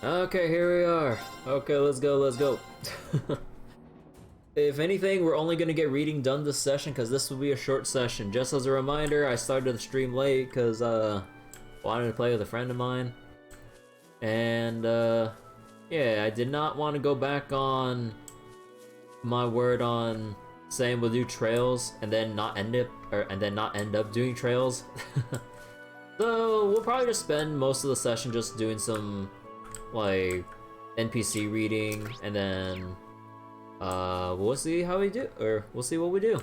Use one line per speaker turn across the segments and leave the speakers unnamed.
Okay, here we are. Okay, let's go, let's go. If anything, we're only gonna get reading done this session because this will be a short session. Just as a reminder, I started the stream late because wanted to play with a friend of mine. And yeah, I did not want to go back on my word on saying we'll do trails and then not end up doing trails. So we'll probably just spend most of the session just doing some like NPC reading, and then we'll see how we do, or we'll see what we do.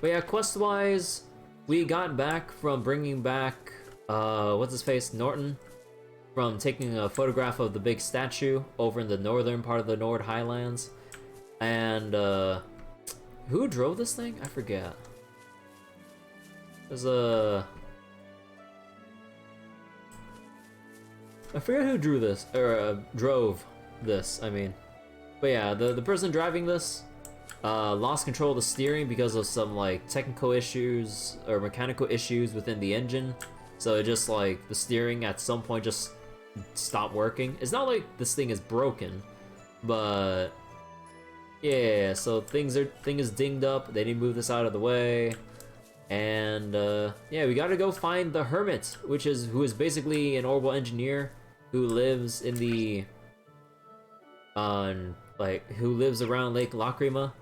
But yeah, quest wise, we got back from bringing back what's his face, Norton, from taking a photograph of the big statue over in the northern part of the Nord Highlands. And who drove this thing? I forget. There's I forget who drew this, or drove this, I mean. But yeah, the person driving this lost control of the steering because of some like technical issues or mechanical issues within the engine. So it just like the steering at some point just stopped working. It's not like this thing is broken, but yeah, so thing is dinged up. They need to move this out of the way. And yeah, we gotta go find the hermit, who is basically an orbal engineer who lives in the who lives around Lake Lacrima.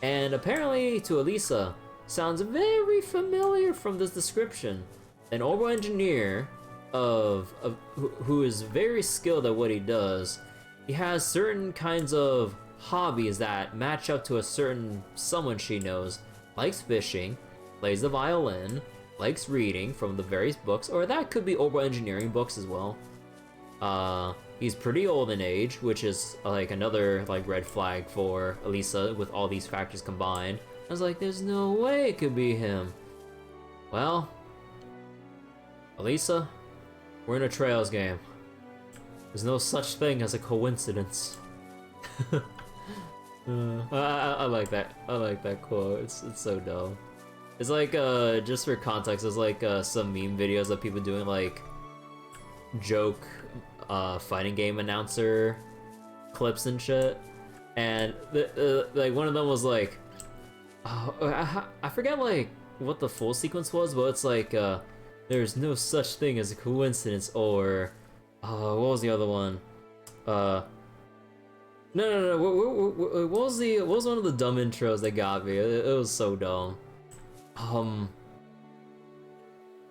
And apparently to Alisa, sounds very familiar from this description. An orbal engineer who is very skilled at what he does. He has certain kinds of hobbies that match up to a certain someone she knows. Likes fishing, plays the violin, likes reading from the various books, or that could be orbal engineering books as well. He's pretty old in age, which is like another like red flag for Alisa with all these factors combined. I was like, there's no way it could be him. Well, Alisa, we're in a Trails game. There's no such thing as a coincidence. I like that. I like that quote. It's so dumb. It's like just for context, there's like some meme videos of people doing like joke fighting game announcer clips and shit, and like one of them was like, I forget like what the full sequence was, but it's like there's no such thing as a coincidence, or what was the other one? No. What was one of the dumb intros that got me? It was so dumb.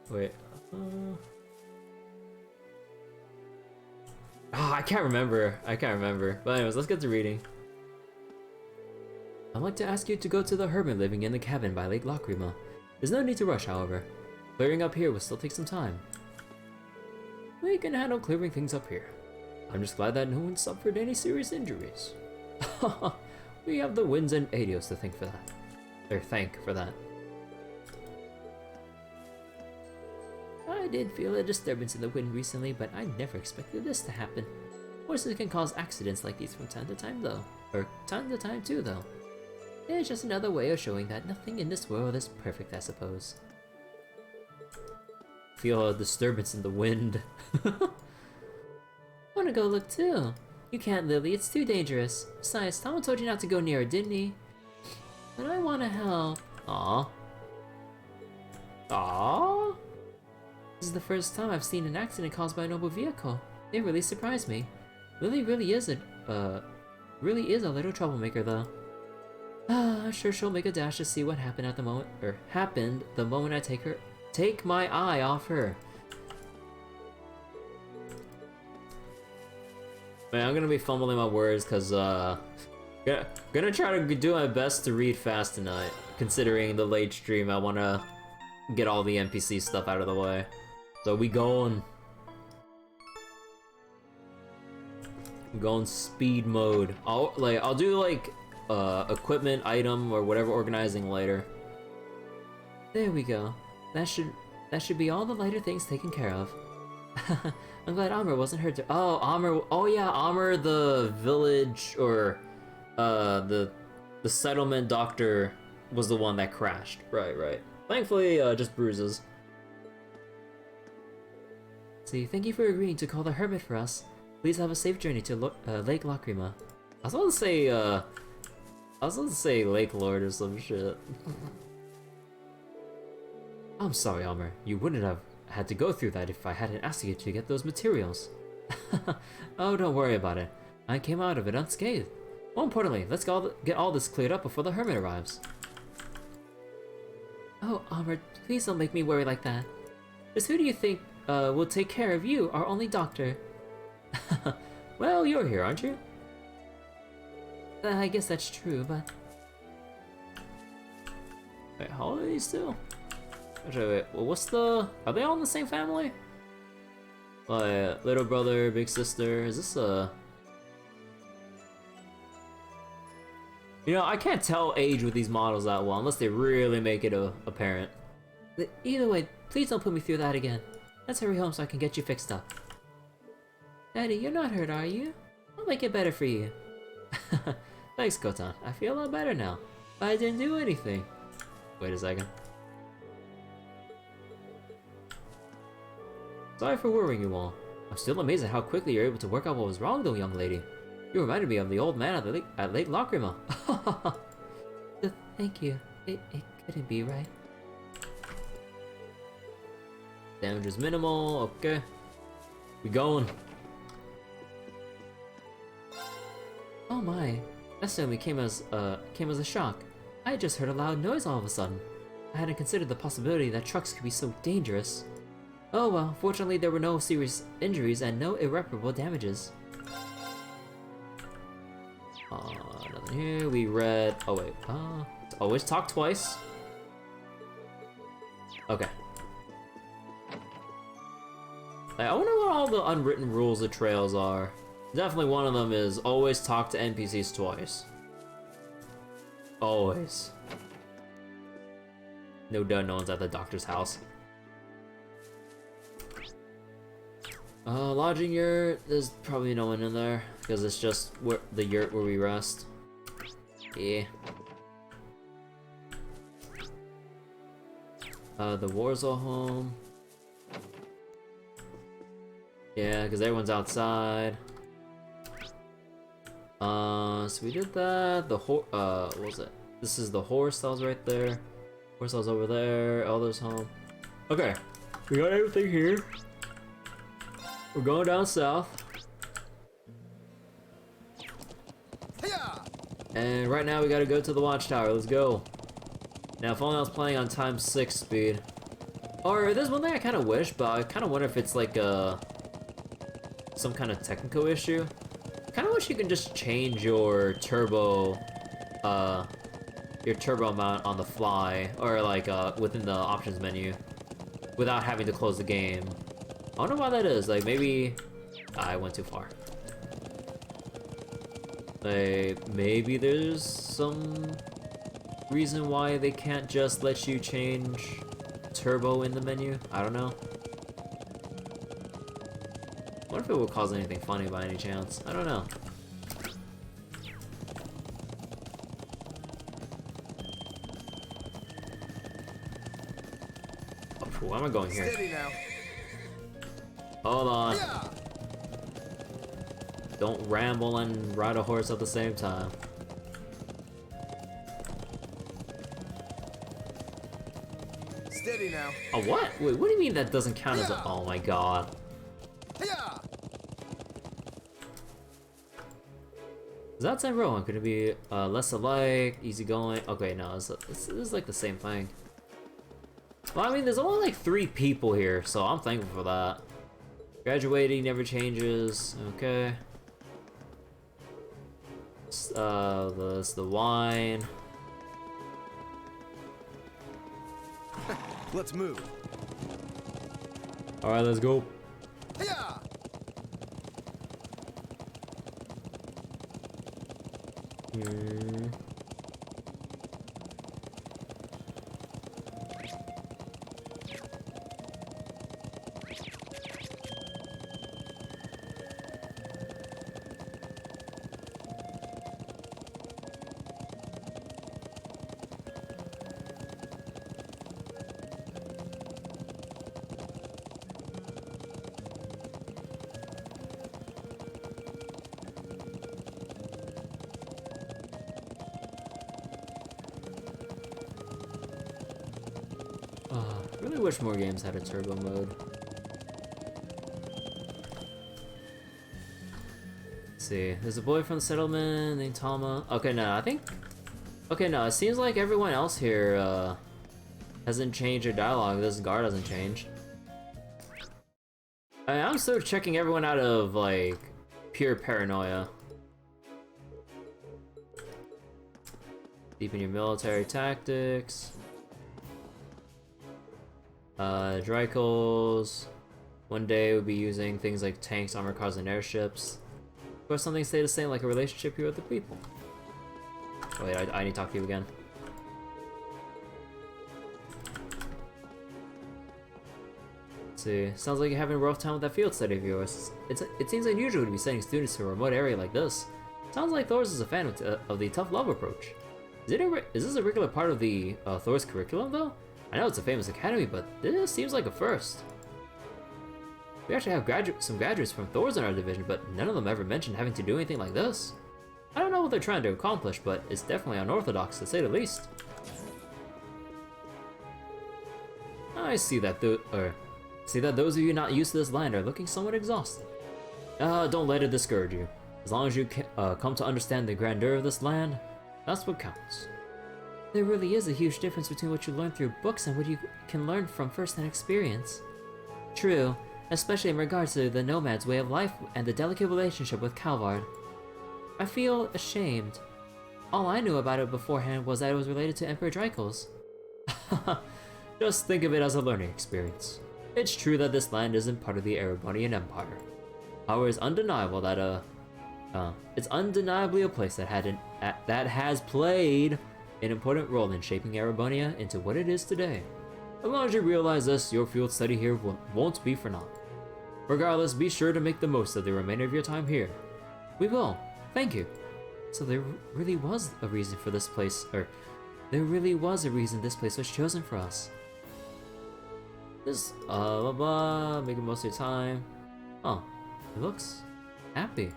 Wait. I can't remember. But anyways, let's get to reading. I'd like to ask you to go to the hermit living in the cabin by Lake Lacrima. There's no need to rush, however. Clearing up here will still take some time. We can handle clearing things up here. I'm just glad that no one suffered any serious injuries. We have the winds and Adios to thank for that. I did feel a disturbance in the wind recently, but I never expected this to happen. Horses can cause accidents like these from time to time though. Or time to time too though. It's just another way of showing that nothing in this world is perfect, I suppose. Feel a disturbance in the wind. Wanna go look too? You can't, Lily, it's too dangerous. Besides, Tom told you not to go near it, didn't he? But I wanna help. Aww. Aww? This is the first time I've seen an accident caused by a noble vehicle. It really surprised me. Lily really is a little troublemaker though. I'm sure she'll make a dash to see what happened at the moment, or happened the moment I take my eye off her. Man, I'm gonna be fumbling my words because gonna try to do my best to read fast tonight. Considering the late stream, I wanna get all the NPC stuff out of the way. So we going speed mode. I'll do like equipment item or whatever organizing later. There we go. That should be all the lighter things taken care of. I'm glad Amr wasn't hurt. Oh yeah, Amr, the village or the settlement doctor was the one that crashed. Right. Thankfully, just bruises. See, thank you for agreeing to call the hermit for us. Please have a safe journey to Lake Lacrima. I was about to say Lake Lord or some shit. I'm sorry, Elmer. You wouldn't have had to go through that if I hadn't asked you to get those materials. Oh, don't worry about it. I came out of it unscathed. More importantly, let's get all this cleared up before the hermit arrives. Oh, Elmer, please don't make me worry like that. Just who do you think will take care of you, our only doctor? Well, you're here, aren't you? I guess that's true, but... Wait, how old are these two? Actually, wait, well, what's the... Are they all in the same family? Like, little brother, big sister, is this a... You know, I can't tell age with these models that well, unless they really make it apparent. Either way, please don't put me through that again. Let's hurry home so I can get you fixed up. Daddy, you're not hurt, are you? I'll make it better for you. Thanks, Kotan. I feel a lot better now. But I didn't do anything. Wait a second. Sorry for worrying you all. I'm still amazed at how quickly you're able to work out what was wrong though, young lady. You reminded me of the old man at Lake Lacrima. Thank you. It couldn't be right. Damage is minimal, okay. We going. Oh my. That certainly came as a shock. I had just heard a loud noise all of a sudden. I hadn't considered the possibility that trucks could be so dangerous. Oh well, fortunately there were no serious injuries and no irreparable damages. Nothing here. We read. Oh wait. Always talk twice. Okay. I wonder what all the unwritten rules of trails are. Definitely one of them is always talk to NPCs twice. Always. No doubt no one's at the doctor's house. Lodging yurt, there's probably no one in there, because it's just the yurt where we rest. Yeah. The Warsaw home. Yeah, because everyone's outside. So we did that. The what was it? This is the horse that was right there. Horse that was over there. Elder's home. Okay, we got everything here. We're going down south. And right now we gotta go to the Watchtower. Let's go. Now, if only I was playing on times 6 speed. Or there's one thing I kind of wish, but I kind of wonder if it's like some kind of technical issue. I kind of wish you can just change your turbo amount on the fly, or like within the options menu, without having to close the game. I wonder why that is. Like maybe I went too far. Like maybe there's some reason why they can't just let you change turbo in the menu. I don't know. What if it will cause anything funny by any chance? I don't know. Oh, why am I going here?
Steady now.
Hold on. Don't ramble and ride a horse at the same time.
Steady now.
A what? Wait, what do you mean that doesn't count as a... Oh my god. Is that same row? Could it be less alike, easygoing? Okay, no, this is like the same thing. Well, I mean, there's only like 3 people here, so I'm thankful for that. Graduating never changes. Okay. That's the wine.
Let's move.
All right, let's go. wish more games had a turbo mode. Let's see, there's a boy from the settlement named Tama. Okay, no, I think... Okay, no, it seems like everyone else here, hasn't changed their dialogue. This guard hasn't changed. I'm still checking everyone out of, like, pure paranoia. Deepen your military tactics. Drykles. One day we'll be using things like tanks, armor cars, and airships. Of course, something stay the same, like a relationship here with the people. Oh, wait, I need to talk to you again. Let's see, sounds like you're having a rough time with that field study of yours. It seems unusual to be sending students to a remote area like this. Sounds like Thor's is a fan of the tough love approach. Is this a regular part of the Thor's curriculum, though? I know it's a famous academy, but this seems like a first. We actually have some graduates from Thor's in our division, but none of them ever mentioned having to do anything like this. I don't know what they're trying to accomplish, but it's definitely unorthodox, to say the least. I see that those of you not used to this land are looking somewhat exhausted. Don't let it discourage you. As long as you come to understand the grandeur of this land, that's what counts. There really is a huge difference between what you learn through books and what you can learn from first-hand experience. True, especially in regards to the nomad's way of life and the delicate relationship with Calvard. I feel ashamed. All I knew about it beforehand was that it was related to Emperor Drykles. Just think of it as a learning experience. It's true that this land isn't part of the Erebonian Empire. However, it's undeniable that it's undeniably a place that has played an important role in shaping Erebonia into what it is today. As long as you realize this, your field study here won't be for naught. Regardless, be sure to make the most of the remainder of your time here. We will. Thank you. So there really was a reason for this place, or there really was a reason this place was chosen for us. This, blah blah, making most of your time. Oh, it looks happy.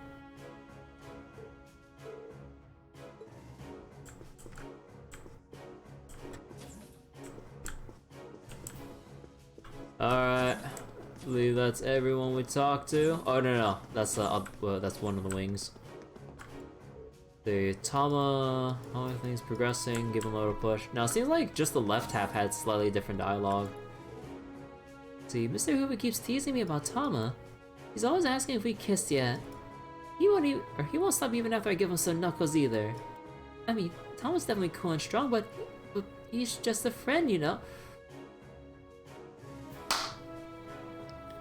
Alright, I believe that's everyone we talked to. Oh no, that's that's one of the wings. The Tama, how everything's progressing, give him a little push. Now it seems like just the left half had slightly different dialogue. See, Mr. Hoover keeps teasing me about Tama. He's always asking if we kissed yet. He won't stop even after I give him some knuckles either. I mean, Tama's definitely cool and strong, but he's just a friend, you know?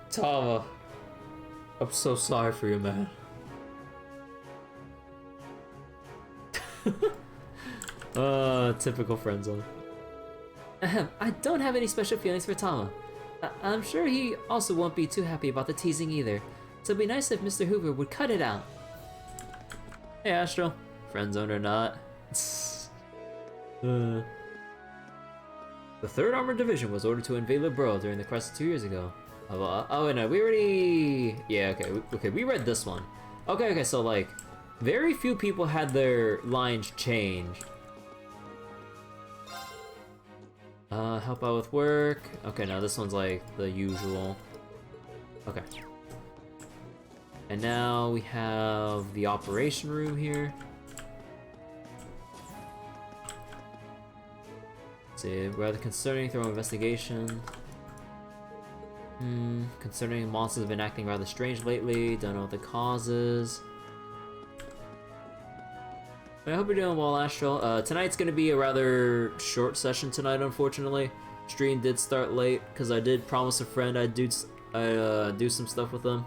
Tama, I'm so sorry for you, man. Typical friend zone. I don't have any special feelings for Tama. I'm sure he also won't be too happy about the teasing either. So it'd be nice if Mr. Hoover would cut it out. Hey Astro, friend zone or not. The 3rd Armored Division was ordered to invade Liberl during the crisis 2 years ago. Oh no, we already... Yeah, okay, we read this one. Okay, so like, very few people had their lines changed. Help out with work. Okay, now this one's like the usual. Okay. And now we have the operation room here. Let's see, rather concerning thorough investigation. Concerning monsters have been acting rather strange lately. Don't know what the cause is. I hope you're doing well, Astral. Tonight's gonna be a rather short session tonight, unfortunately. Stream did start late because I did promise a friend I'd do some stuff with them.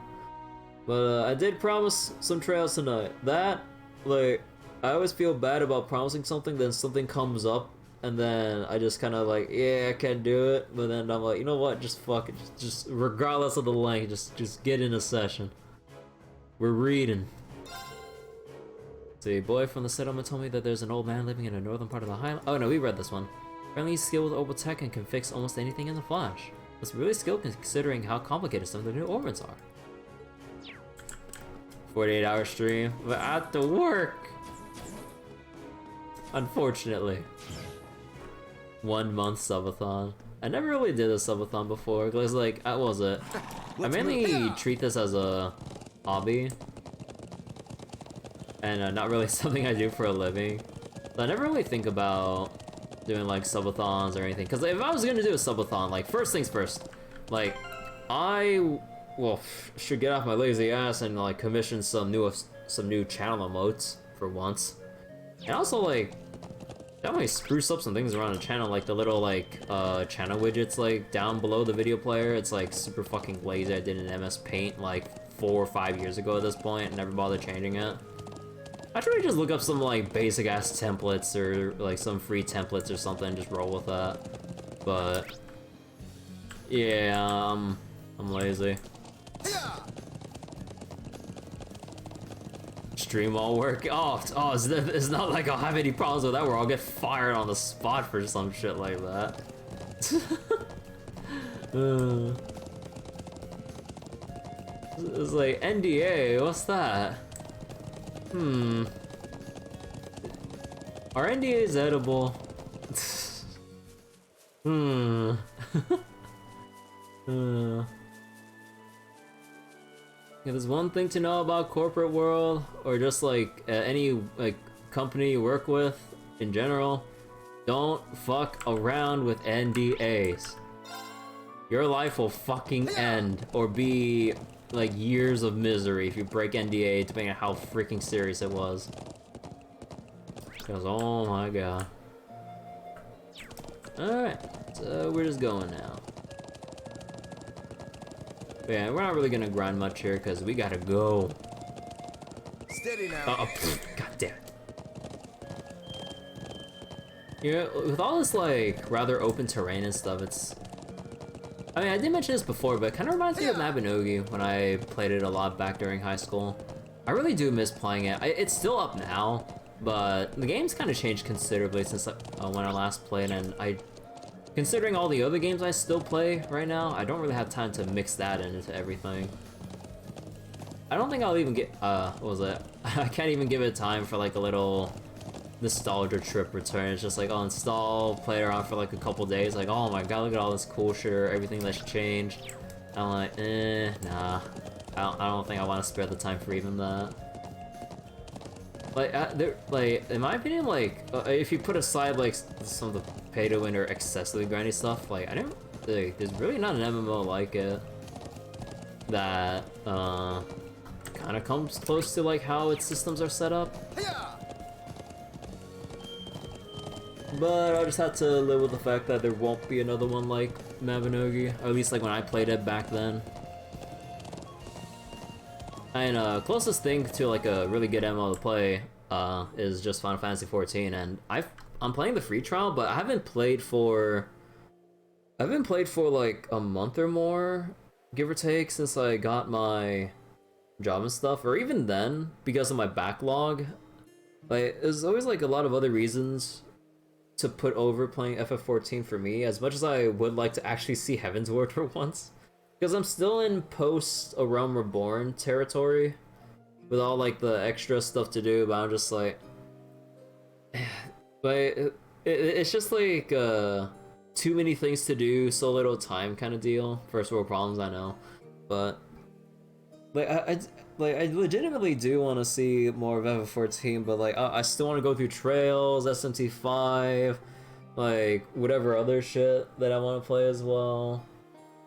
But I did promise some trails tonight. That, like, I always feel bad about promising something, then something comes up, and then I just kind of like, yeah, I can't do it. But then I'm like, you know what? Just fuck it. Just regardless of the length, just get in a session. We're reading. A boy from the settlement told me that there's an old man living in the northern part of the highland. Oh no, we read this one. Apparently he's skilled with orbal tech and can fix almost anything in the flash. It's really skilled considering how complicated some of the new orbits are. 48-hour stream, but I have to work. Unfortunately. 1 month subathon. I never really did a subathon before, because like, what was it? I mainly treat this as a hobby, and not really something I do for a living. So I never really think about doing like subathons or anything, because if I was gonna do a subathon, like first things first, like I should get off my lazy ass and like commission some new channel emotes for once, and also like definitely spruce up some things around the channel, like the little like channel widgets like down below the video player. It's like super fucking lazy. I did an MS Paint like 4 or 5 years ago at this point and never bothered changing it. I should really just look up some like basic ass templates or like some free templates or something and just roll with that. But yeah, I'm lazy. Stream all work. Oh, it's not like I'll have any problems with that where I'll get fired on the spot for some shit like that. It's like NDA, what's that? Are NDAs edible? If there's one thing to know about corporate world, or just like any like company you work with in general, don't fuck around with NDAs. Your life will fucking end, or be like years of misery if you break NDA, depending on how freaking serious it was. Because oh my god. Alright, so we're just going now. Yeah, we're not really gonna grind much here because we gotta go.
Steady now.
God damn it. Yeah, with all this like rather open terrain and stuff, I mean, I did mention this before, but it kind of reminds me of Mabinogi when I played it a lot back during high school. I really do miss playing it. It's still up now, but the game's kind of changed considerably since when I last played, and considering all the other games I still play right now, I don't really have time to mix that into everything. I don't think I'll even get, what was it? I can't even give it time for like a little nostalgia trip return. It's just like, I'll install, play around for like a couple days, like, oh my god, look at all this cool shit or everything that's changed. I'm like, nah. I don't think I want to spare the time for even that. Like, in my opinion, like, if you put aside like some of the pay-to-win or excessively grindy stuff, like, there's really not an MMO like it that kind of comes close to like how its systems are set up. But I'll just have to live with the fact that there won't be another one like Mabinogi, or at least like when I played it back then. And closest thing to like a really good MMO to play is just Final Fantasy XIV, and I'm playing the free trial, but I haven't played for like a month or more, give or take, since I got my job and stuff, or even then, because of my backlog. Like, there's always like a lot of other reasons to put over playing FF14 for me, as much as I would like to actually see Heavensward for once. Because I'm still in post A Realm Reborn territory, with all like the extra stuff to do, but I'm just like... But it's just like too many things to do, so little time kind of deal. First world problems, I know. But like I legitimately do want to see more of FF14, but like I still want to go through Trails, SMT5, like whatever other shit that I want to play as well.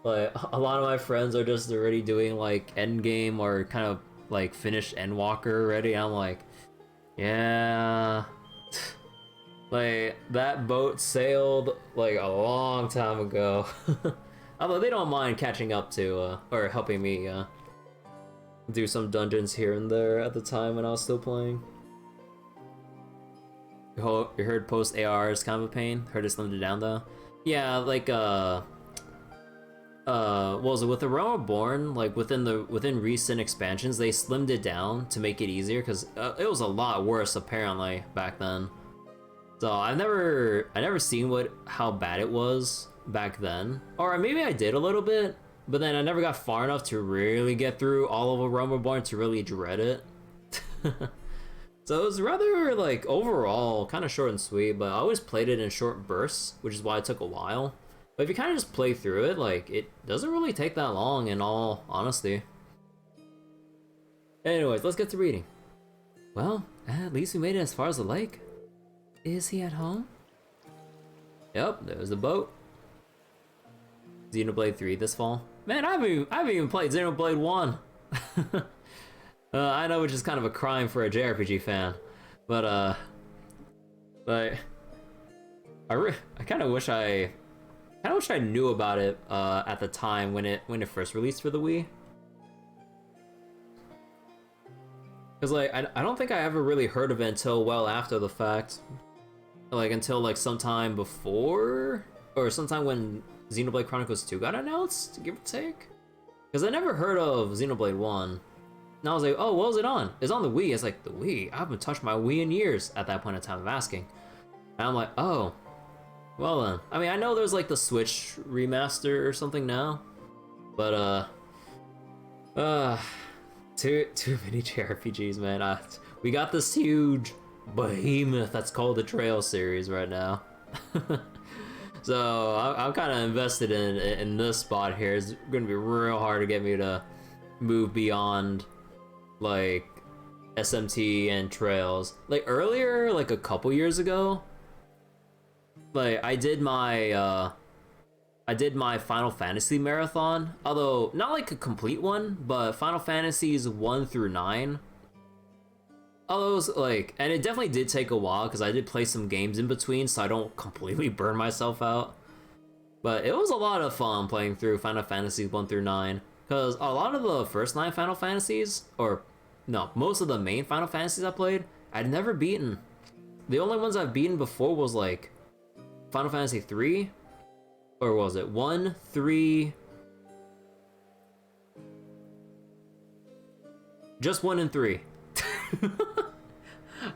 Like a lot of my friends are just already doing like endgame or kind of like finished Endwalker already. I'm like, yeah. Like that boat sailed like a long time ago. Although they don't mind catching up to or helping me do some dungeons here and there at the time when I was still playing. You heard post AR is kind of a pain. Heard it's limited down though. Yeah, like what was it with the Realm Reborn? Like within recent expansions, they slimmed it down to make it easier because it was a lot worse apparently back then. So I never seen how bad it was back then, or maybe I did a little bit, but then I never got far enough to really get through all of A Realm Reborn to really dread it. So it was rather like overall kind of short and sweet, but I always played it in short bursts, which is why it took a while. But if you kind of just play through it, like, it doesn't really take that long, in all honesty. Anyways, let's get to reading. Well, at least we made it as far as the lake. Is he at home? Yep, there's the boat. Xenoblade 3 this fall. Man, I haven't even played Xenoblade 1. I know, which is kind of a crime for a JRPG fan, but like, I kind of wish I knew about it at the time when it first released for the Wii. Cause like I don't think I ever really heard of it until well after the fact, like until like sometime before or sometime when Xenoblade Chronicles 2 got announced, give or take. Cause I never heard of Xenoblade 1. And I was like, oh, what was it on? It's on the Wii. It's like, the Wii? I haven't touched my Wii in years at that point in time of asking. And I'm like, oh, well then. I mean, I know there's like the Switch remaster or something now, but too many JRPGs, man. We got this huge behemoth that's called the Trail series right now. So I'm kind of invested in this spot here. It's gonna be real hard to get me to move beyond like SMT and Trails. Like earlier, like a couple years ago, like I did my Final Fantasy marathon, although not like a complete one, but Final Fantasies 1 through 9. Although it was like, and it definitely did take a while because I did play some games in between, so I don't completely burn myself out. But it was a lot of fun playing through Final Fantasies 1 through 9, because a lot of the first 9 Final Fantasies, or no, most of the main Final Fantasies I played, I'd never beaten. The only ones I've beaten before was like Final Fantasy 3, or was it 1, 3, just 1 and 3.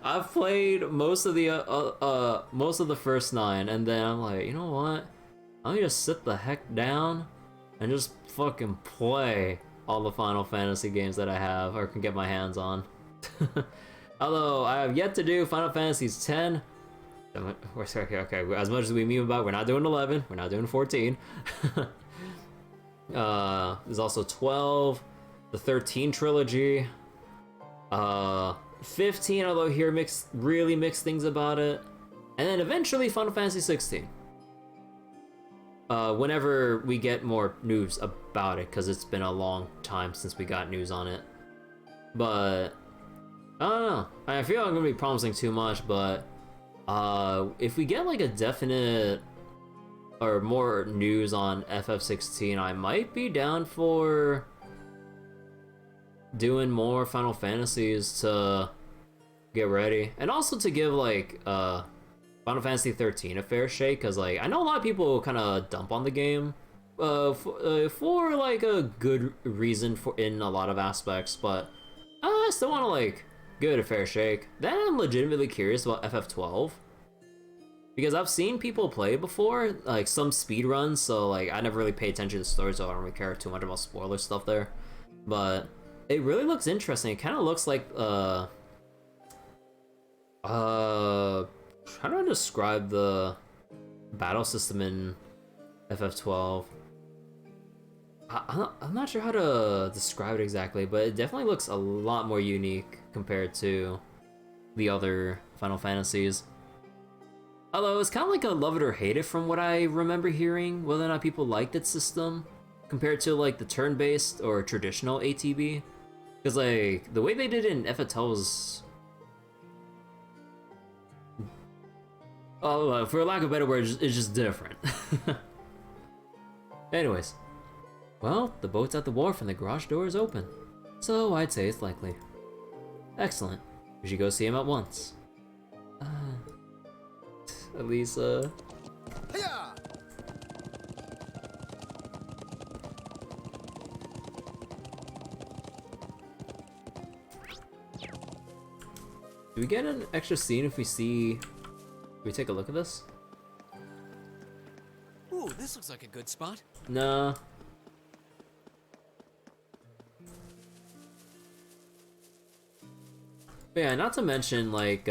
I've played most of the first 9, and then I'm like, you know what? I'm gonna just sit the heck down and just fucking play all the Final Fantasy games that I have or can get my hands on. Although I have yet to do Final Fantasy's 10. Okay, as much as we meme about, we're not doing 11, we're not doing 14. There's also 12, the 13 trilogy, 15, although here really mixed things about it, and then eventually Final Fantasy 16. Whenever we get more news about it, because it's been a long time since we got news on it. But I don't know. I feel like I'm gonna be promising too much, but if we get like a definite or more news on FF16, I might be down for doing more Final Fantasies to get ready, and also to give like Final Fantasy 13 a fair shake, because like I know a lot of people kind of dump on the game for like a good reason in a lot of aspects, but I still want to like give it a fair shake. Then I'm legitimately curious about FF12, because I've seen people play before, like some speed runs, so like I never really pay attention to the story, so I don't really care too much about spoiler stuff there. But it really looks interesting. It kind of looks like how do I describe the battle system in FF12? I'm not sure how to describe it exactly, but it definitely looks a lot more unique compared to the other Final Fantasies. Although it's kind of like a love it or hate it from what I remember hearing, whether or not people liked its system compared to like the turn-based or traditional ATB. Because like the way they did it in FF12 was, for lack of better words, it's just different. Anyways, well, the boat's at the wharf and the garage door is open, so I'd say it's likely. Excellent. We should go see him at once. Alisa.
Hiya!
Do we get an extra scene if we see... Can we take a look at this?
Ooh, this looks like a good spot.
No. But yeah, not to mention, like,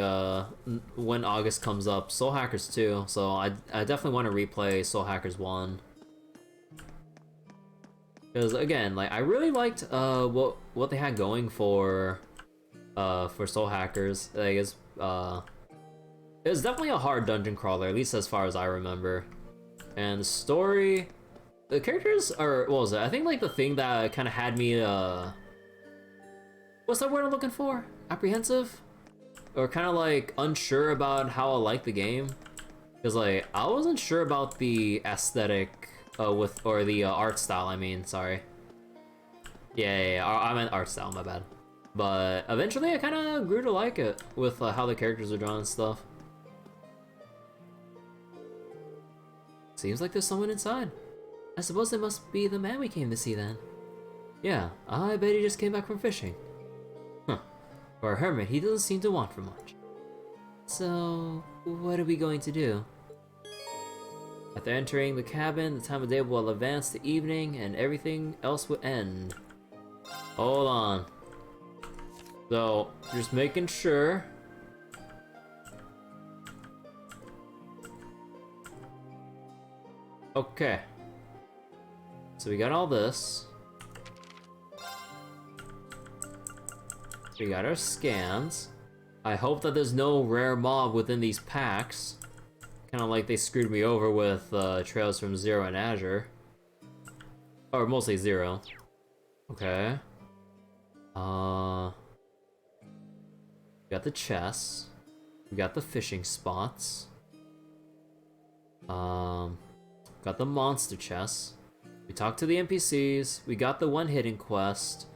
when August comes up, Soul Hackers 2, so I definitely want to replay Soul Hackers 1. Because, again, like, I really liked, what they had going for Soul Hackers. Like, it was definitely a hard dungeon crawler, at least as far as I remember. And the story... The characters are... What was it? I think, like, the thing that kind of had me, what's that word I'm looking for? Apprehensive? Or kind of, like, unsure about how I like the game. Because, like, I wasn't sure about the aesthetic, or the art style, I mean, sorry. Yeah, I meant art style, my bad. But eventually I kind of grew to like it with how the characters are drawn and stuff. Seems like there's someone inside. I suppose it must be the man we came to see then. Yeah, I bet he just came back from fishing. Huh. For a hermit, he doesn't seem to want for much. So, what are we going to do? After entering the cabin, the time of day will advance to evening and everything else will end. Hold on. So, just making sure. Okay. So we got all this. We got our scans. I hope that there's no rare mob within these packs. Kind of like they screwed me over with Trails from Zero and Azure. Or mostly Zero. Okay. We got the chests. We got the fishing spots. Got the monster chests. We talked to the NPCs. We got the one hidden quest.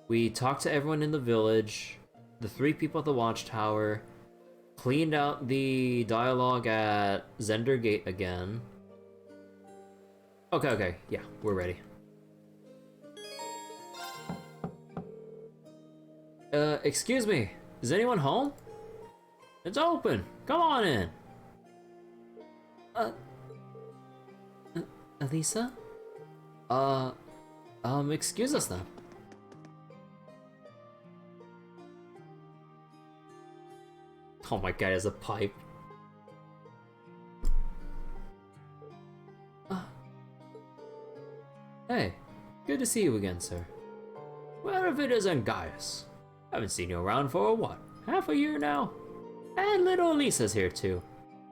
We talked to everyone in the village. The 3 people at the Watchtower. Cleaned out the dialogue at Zender Gate again. Okay, yeah, we're ready. Excuse me, is anyone home? It's open, come on in. Alisa? Excuse us then. Oh my god, it's a pipe. Hey, good to see you again, sir. Well, if it isn't Gaius. Haven't seen you around for what, half a year now? And little Elisa's here too.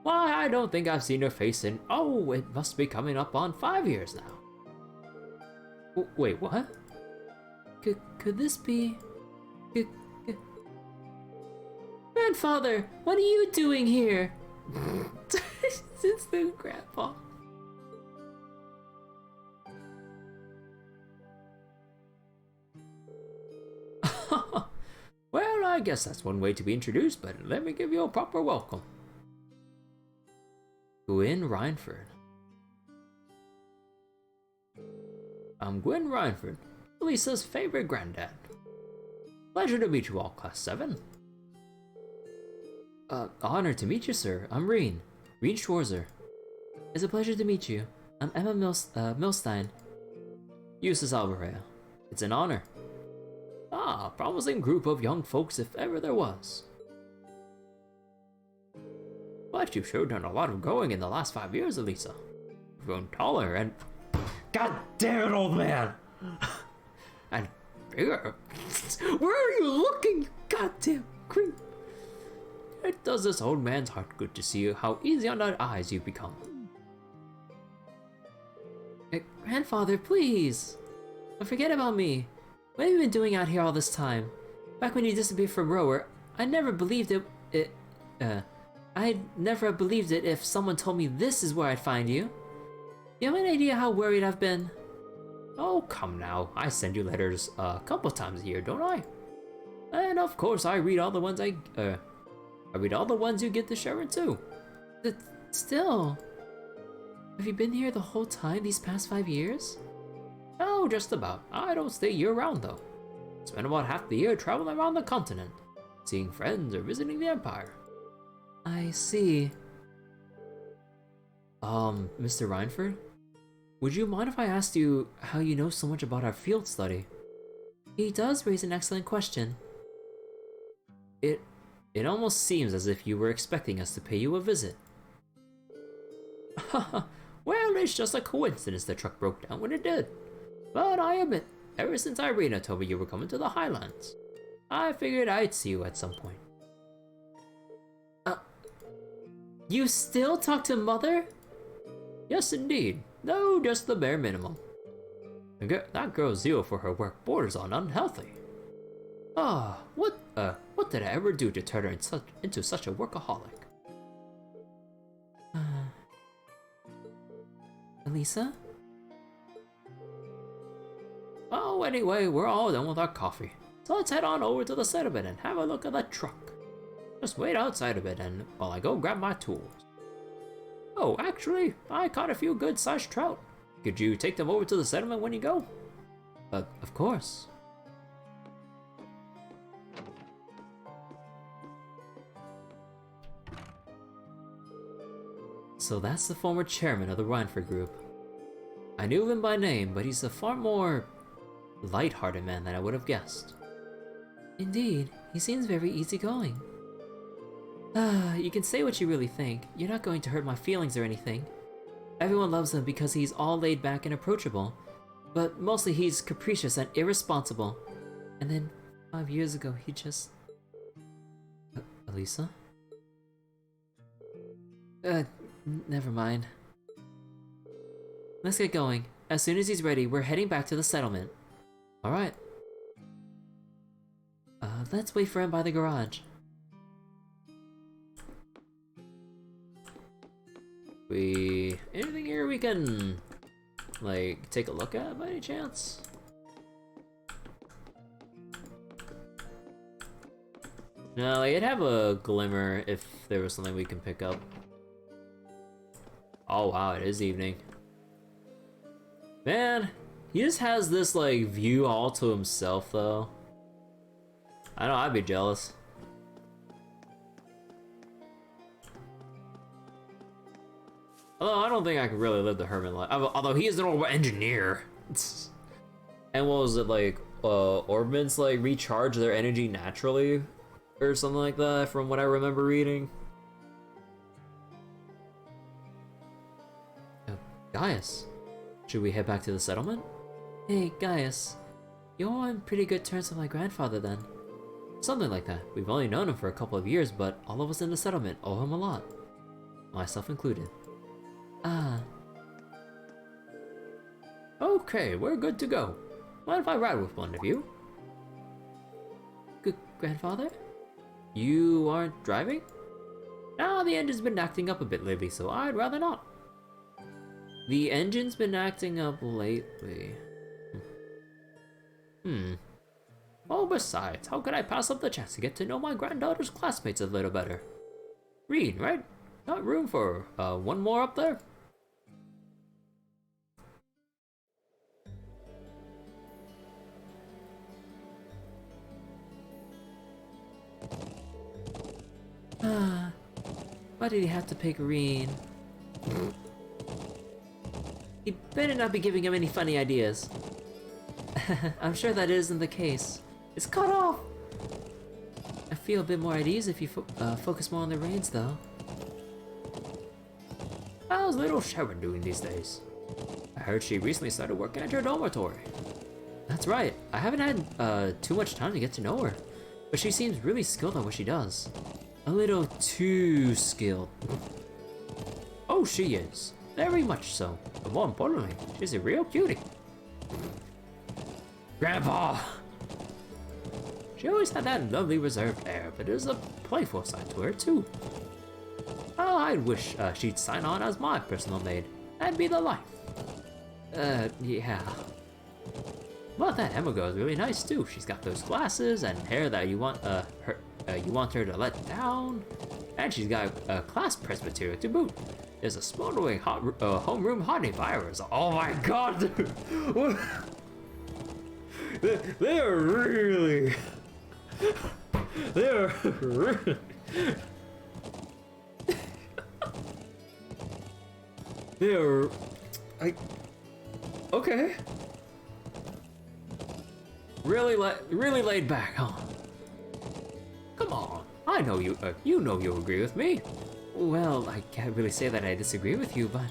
Why, I don't think I've seen her face in, oh, it must be coming up on 5 years now. Wait, what? Could this be... Grandfather, what are you doing here? It's the grandpa. Well, I guess that's one way to be introduced, but let me give you a proper welcome. Gwyn Reinford. I'm Gwyn Reinford, Lisa's favorite granddad. Pleasure to meet you all, Class 7. Honored to meet you, sir. I'm Rean Schwarzer. It's a pleasure to meet you. I'm Emma Milstein. Eustace Alvarez. It's an honor. Ah, promising group of young folks if ever there was. But you've sure done a lot of growing in the last 5 years, Alisa. You've grown taller and... God damn it, old man! And bigger. Where are you looking, you goddamn creep? It does this old man's heart good to see how easy on the eyes you've become. Grandfather, please! Don't forget about me. What have you been doing out here all this time? Back when you disappeared from Rower, I never believed I'd never have believed it if someone told me this is where I'd find you. You have any idea how worried I've been? Oh, come now. I send you letters a couple times a year, don't I? And of course, I read all the ones I read all the ones you get to Sharon too. But still, have you been here the whole time these past 5 years? Oh, just about. I don't stay year-round though. Spend about half the year traveling around the continent, seeing friends or visiting the Empire. I see. Mr. Reinford? Would you mind if I asked you how you know so much about our field study? He does raise an excellent question. It almost seems as if you were expecting us to pay you a visit. Well, it's just a coincidence the truck broke down when it did. But I admit, ever since Irina told me you were coming to the Highlands, I figured I'd see you at some point. You still talk to Mother? Yes, indeed. No, just the bare minimum. That girl's zeal for her work borders on unhealthy. What did I ever do to turn her into such a workaholic? Alisa? Oh, anyway, we're all done with our coffee. So let's head on over to the settlement and have a look at that truck. Just wait outside of it and while I go grab my tools. Oh, actually, I caught a few good-sized trout. Could you take them over to the settlement when you go? Of course. So that's the former chairman of the Rhineford group. I knew him by name, but he's a far more light-hearted man than I would have guessed. Indeed, he seems very easygoing. You can say what you really think. You're not going to hurt my feelings or anything. Everyone loves him because he's all laid back and approachable, but mostly he's capricious and irresponsible. And then 5 years ago, he just... Alisa? Never mind. Let's get going. As soon as he's ready, we're heading back to the settlement. Alright. Let's wait for him by the garage. Anything here we can, like, take a look at by any chance? No, like, it'd have a glimmer if there was something we can pick up. Oh wow, it is evening. Man, he just has this, like, view all to himself, though. I know, I'd be jealous. Although I don't think I could really live the hermit life. Although he is an old engineer. And what was it, like, orbments, like, recharge their energy naturally? Or something like that, from what I remember reading. Gaius, should we head back to the settlement? Hey, Gaius. You're on pretty good terms with my grandfather, then. Something like that. We've only known him for a couple of years, but all of us in the settlement owe him a lot. Myself included. Okay, we're good to go. Mind if I ride with one of you? Grandfather? You aren't driving? No, the engine's been acting up a bit lately, so I'd rather not. The engine's been acting up lately. Oh, besides, how could I pass up the chance to get to know my granddaughter's classmates a little better? Rean, right? Got room for one more up there? Why did he have to pick Rean? He better not be giving him any funny ideas. I'm sure that isn't the case. It's cut off! I feel a bit more at ease if you focus more on the reins, though. How's little Sharon doing these days? I heard she recently started working at your dormitory. That's right. I haven't had too much time to get to know her, but she seems really skilled at what she does. A little too skilled. Oh, she is. Very much so. But more importantly, she's a real cutie. Grandpa! She always had that lovely reserved air, but there's a playful side to her, too. Oh, I wish she'd sign on as my personal maid. That'd be the life. Yeah. But that Emma girl is really nice, too. She's got those glasses and hair that you want her to let down. And she's got a class presbytery to boot. There's a smoldering homeroom honey virus. Oh my god, dude. They're really... They're really... They're... Okay. Really laid back, huh?
come on. I know you, you know you'll agree with me. Well, I can't really say that I disagree with you, but...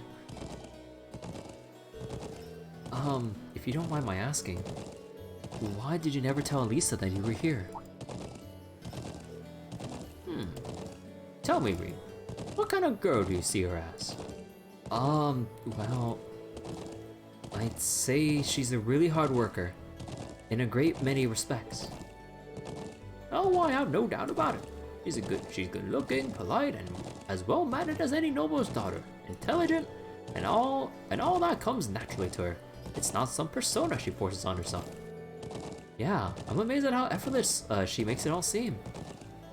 if you don't mind my asking, why did you never tell Alisa that you were here? Tell me, Rean, what kind of girl do you see her as? Well... I'd say she's a really hard worker, in a great many respects. Oh, I have no doubt about it. She's good looking, polite, and as well mannered as any noble's daughter. Intelligent, and all that comes naturally to her. It's not some persona she forces on herself. Yeah, I'm amazed at how effortless she makes it all seem.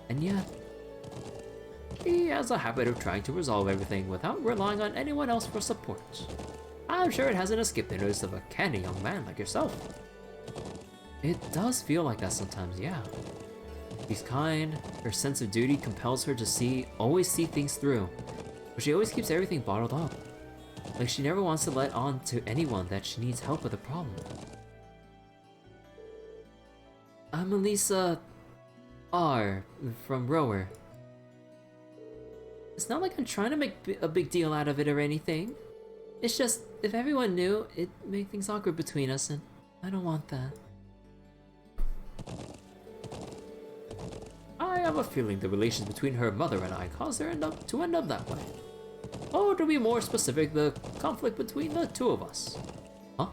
And yet, she has a habit of trying to resolve everything without relying on anyone else for support. I'm sure it hasn't escaped the notice of a canny young man like yourself. It does feel like that sometimes, yeah. She's kind, her sense of duty compels her to always see things through, but she always keeps everything bottled up. Like she never wants to let on to anyone that she needs help with a problem. I'm Alisa R. from Rower. It's not like I'm trying to make a big deal out of it or anything. It's just, if everyone knew, it'd make things awkward between us, and I don't want that. I have a feeling the relations between her mother and I caused her to end up that way. Or to be more specific, the conflict between the two of us. Huh?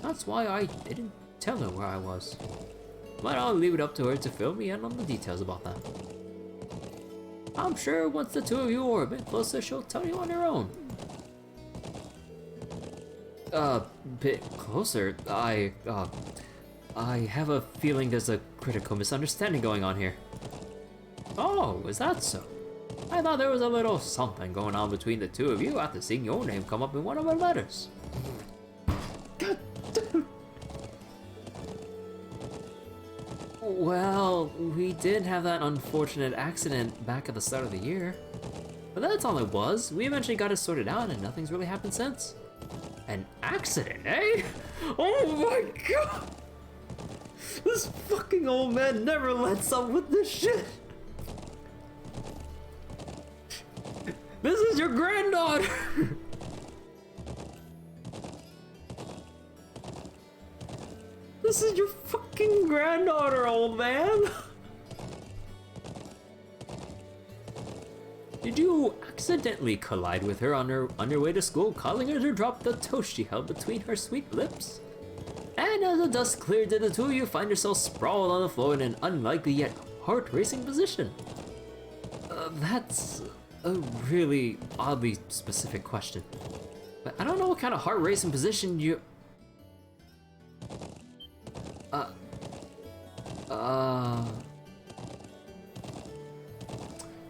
That's why I didn't tell her where I was. But I'll leave it up to her to fill me in on the details about that. I'm sure once the two of you are a bit closer, she'll tell you on her own. Bit closer? I have a feeling there's a critical misunderstanding going on here. Oh, is that so? I thought there was a little something going on between the two of you after seeing your name come up in one of her letters. God damn. Well, we did have that unfortunate accident back at the start of the year. But that's all it was. We eventually got it sorted out and nothing's really happened since. An accident, eh? Oh my god! This fucking old man never lets up with this shit! This is your granddaughter! This is your fucking granddaughter, old man! Did you accidentally collide with her on your way to school, causing her to drop the toast she held between her sweet lips? And as the dust cleared, did the two of you find yourselves sprawled on the floor in an unlikely yet heart-racing position? That's a really oddly specific question. But I don't know what kind of heart-racing position you...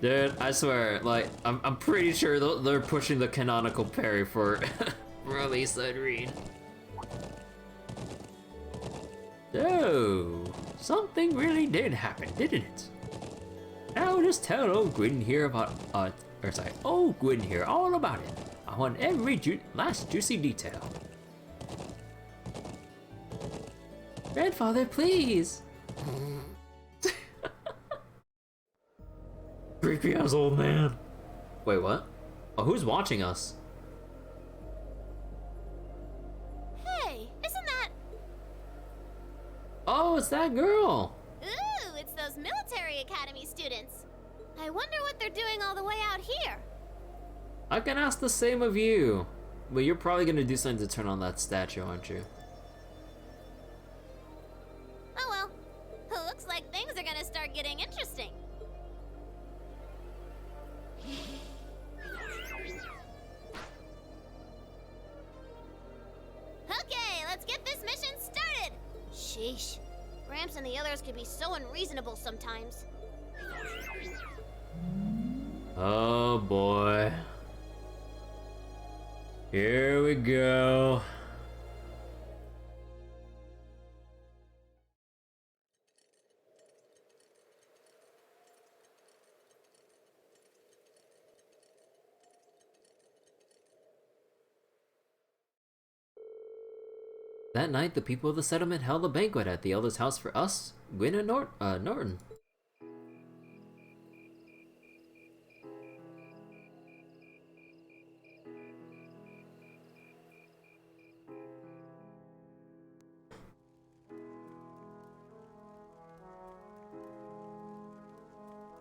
Dude, I swear, like, I'm pretty sure they're pushing the canonical parry for Alisa and Rean. So, something really did happen, didn't it? Now just tell old Gwyn here about, old Gwyn here all about it. I want every last juicy detail. Grandfather, please! Creepy ass old man. Wait, what? Oh, who's watching us?
Hey, isn't that...
Oh, it's that girl!
Ooh, it's those military academy students. I wonder what they're doing all the way out here.
I can ask the same of you. But you're probably gonna do something to turn on that statue, aren't you?
Oh well. Looks like things are gonna start getting interesting. Okay, let's get this mission started! Sheesh. Gramps and the others can be so unreasonable sometimes.
Oh boy. Here we go. That night, the people of the settlement held a banquet at the elder's house for us, Gwyn and Norton.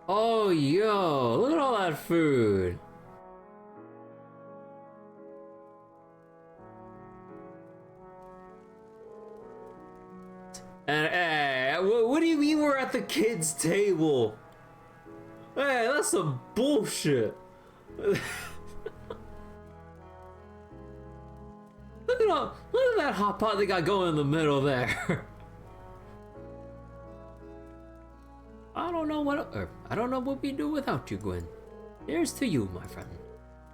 Oh, yo, look at all that food. And hey, what do you mean we're at the kids' table? Hey, that's some bullshit. Look at that hot pot they got going in the middle there. I don't know what we do without you, Gwen. Here's to you, my friend,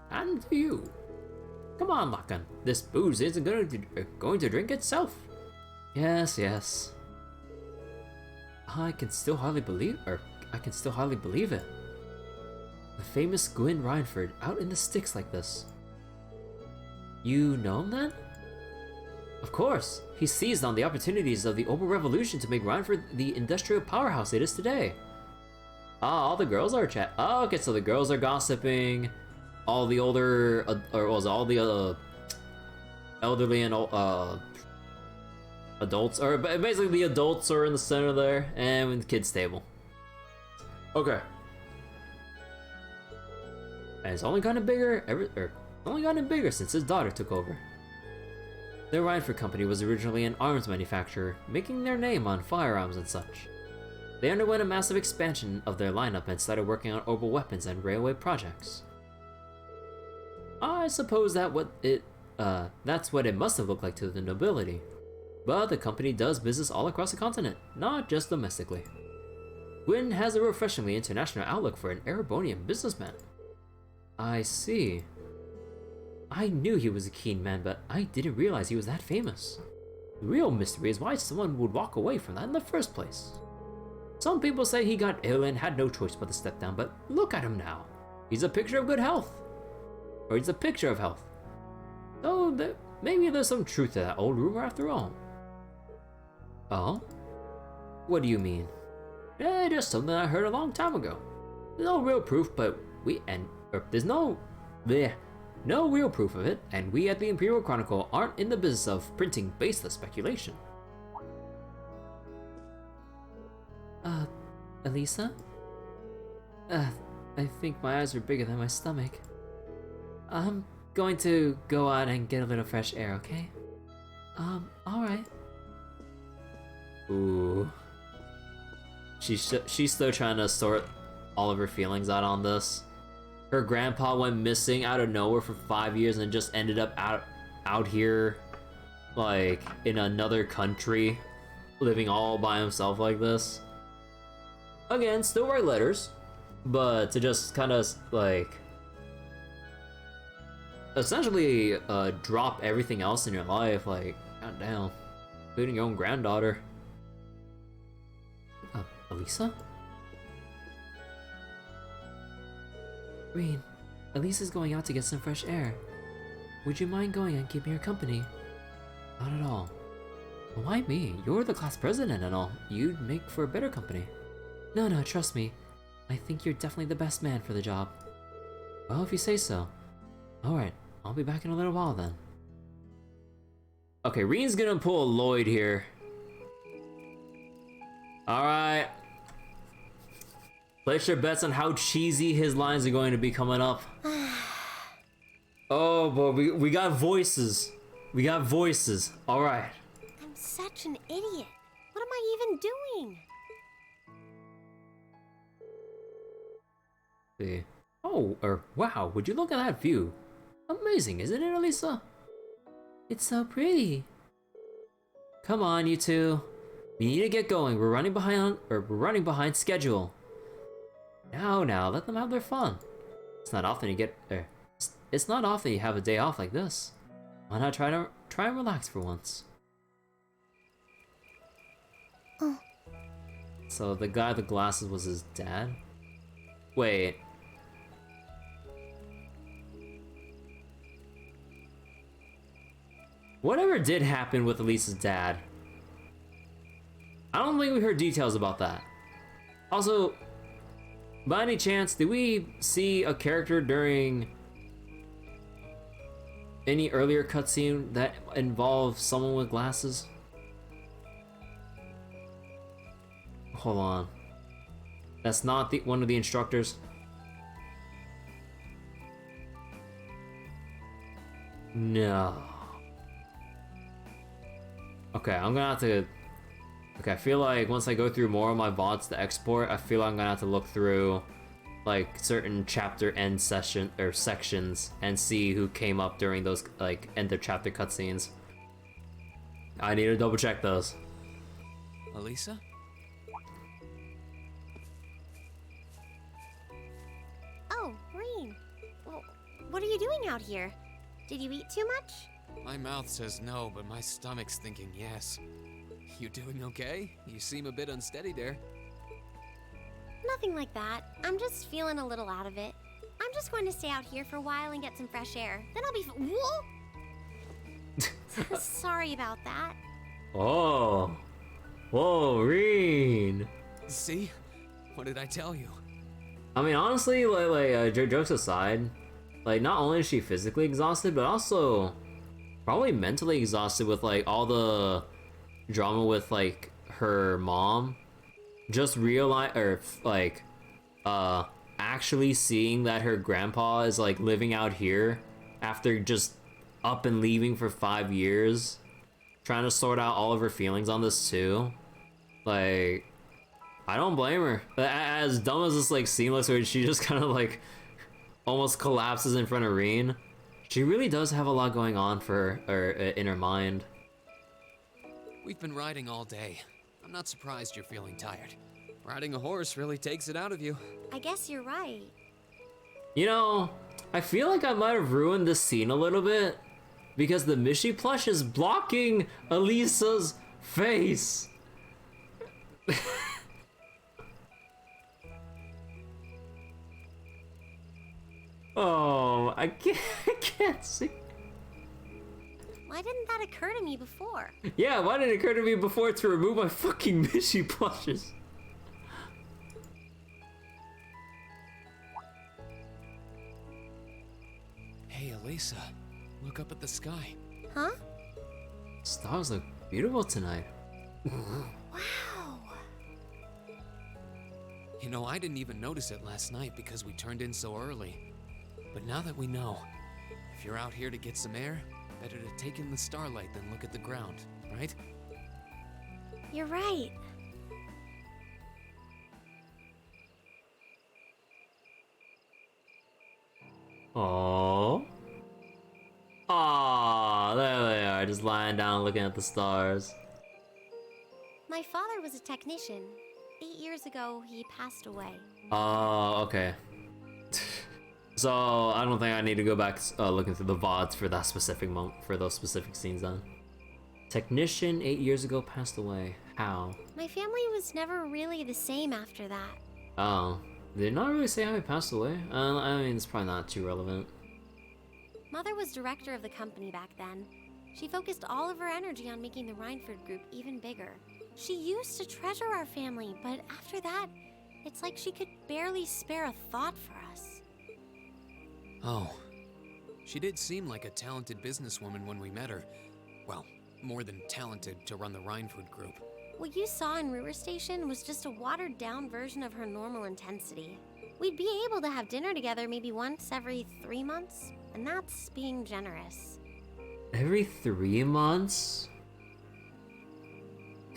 and to you. Come on, Lakan. This booze isn't going to drink itself. Yes, yes. I can still hardly believe it. The famous Gwyn Rhineford out in the sticks like this. You know him then? Of course. He seized on the opportunities of the orbal revolution to make Rhineford the industrial powerhouse it is today. Ah, all the girls are Oh, okay, so the girls are gossiping. All the older, elderly and adults, or basically the adults are in the center there, and in the kids' table. Okay. And it's only gotten bigger since his daughter took over. The Rhineford Company was originally an arms manufacturer, making their name on firearms and such. They underwent a massive expansion of their lineup and started working on orbal weapons and railway projects. I suppose that's what it must have looked like to the nobility. But the company does business all across the continent, not just domestically. Gwyn has a refreshingly international outlook for an Erebonian businessman. I see. I knew he was a keen man, but I didn't realize he was that famous. The real mystery is why someone would walk away from that in the first place. Some people say he got ill and had no choice but to step down, but look at him now. He's a picture of good health. Or he's a picture of health. So maybe there's some truth to that old rumor after all. Oh? What do you mean? Just something I heard a long time ago. There's no real proof, but there's no real proof of it, and we at the Imperial Chronicle aren't in the business of printing baseless speculation. Alisa? I think my eyes are bigger than my stomach. I'm going to go out and get a little fresh air, okay? Alright. Ooh. She's still trying to sort all of her feelings out on this. Her grandpa went missing out of nowhere for 5 years and just ended up out here, like, in another country, living all by himself like this. Again, still write letters, but to just kind of, like, essentially drop everything else in your life, like, goddamn, including your own granddaughter. Alisa? Rean, Alisa's going out to get some fresh air. Would you mind going and keeping her company? Not at all. Why me? You're the class president and all. You'd make for a better company. No, trust me. I think you're definitely the best man for the job. Well, if you say so. Alright, I'll be back in a little while then. Okay, Rean's gonna pull a Lloyd here. Alright. Place your bets on how cheesy his lines are going to be coming up. Oh, boy, we got voices. We got voices. Alright.
I'm such an idiot. What am I even doing?
See. Oh, wow, would you look at that view? Amazing, isn't it, Alisa? It's so pretty. Come on, you two. We need to get going. We're running behind schedule. Now, let them have their fun. It's not often you have a day off like this. Why not try and relax for once?
Oh.
So the guy with the glasses was his dad? Wait. Whatever did happen with Elisa's dad? I don't think we heard details about that. Also, by any chance, did we see a character during any earlier cutscene that involved someone with glasses? Hold on.
That's not the one of the instructors. No. Okay, I'm gonna have to... Okay, I feel like once I go through more of my VODs to export, I feel like I'm gonna have to look through like certain chapter end session or sections and see who came up during those like end of chapter cutscenes. I need to double check those.
Alisa?
Oh, Rean. Well, what are you doing out here? Did you eat too much?
My mouth says no, but my stomach's thinking yes. You doing okay? You seem a bit unsteady there.
Nothing like that. I'm just feeling a little out of it. I'm just going to stay out here for a while and get some fresh air. Then I'll be Whoa! Sorry about that.
Oh. Whoa, Rean.
See? What did I tell you?
I mean, honestly, jokes aside, like, not only is she physically exhausted, but also probably mentally exhausted with, like, all the drama with, like, her mom. Just actually seeing that her grandpa is, like, living out here after just up and leaving for 5 years. Trying to sort out all of her feelings on this, too. Like, I don't blame her. As dumb as this, like, scene looks where she just kind of, like, almost collapses in front of Rean, she really does have a lot going on for her, in her mind.
We've been riding all day. I'm not surprised you're feeling tired. Riding a horse really takes it out of you.
I guess you're right.
You know, I feel like I might have ruined this scene a little bit because the Mishy plush is blocking Alisa's face. Oh, I can't see.
Why didn't that occur to me before?
Yeah, why did it occur to me before to remove my fucking Mishy plushes?
Hey, Alisa, look up at the sky.
Huh?
Stars look beautiful tonight.
Wow.
You know, I didn't even notice it last night because we turned in so early. But now that we know, if you're out here to get some air, better to take in the starlight than look at the ground, right?
You're right.
Oh. Aw, there they are, just lying down looking at the stars.
My father was a technician. 8 years ago, he passed away.
Oh, okay. So I don't think I need to go back looking through the VODs for that specific for those specific scenes then. Technician 8 years ago passed away. How?
My family was never really the same after that.
Oh, did it not really say how he passed away? I mean, it's probably not too relevant.
Mother was director of the company back then. She focused all of her energy on making the Rhineford group even bigger. She used to treasure our family, but after that, it's like she could barely spare a thought for us.
Oh. She did seem like a talented businesswoman when we met her. Well, more than talented to run the Rhineford group.
What you saw in River Station was just a watered-down version of her normal intensity. We'd be able to have dinner together maybe once every 3 months, and that's being generous.
Every 3 months?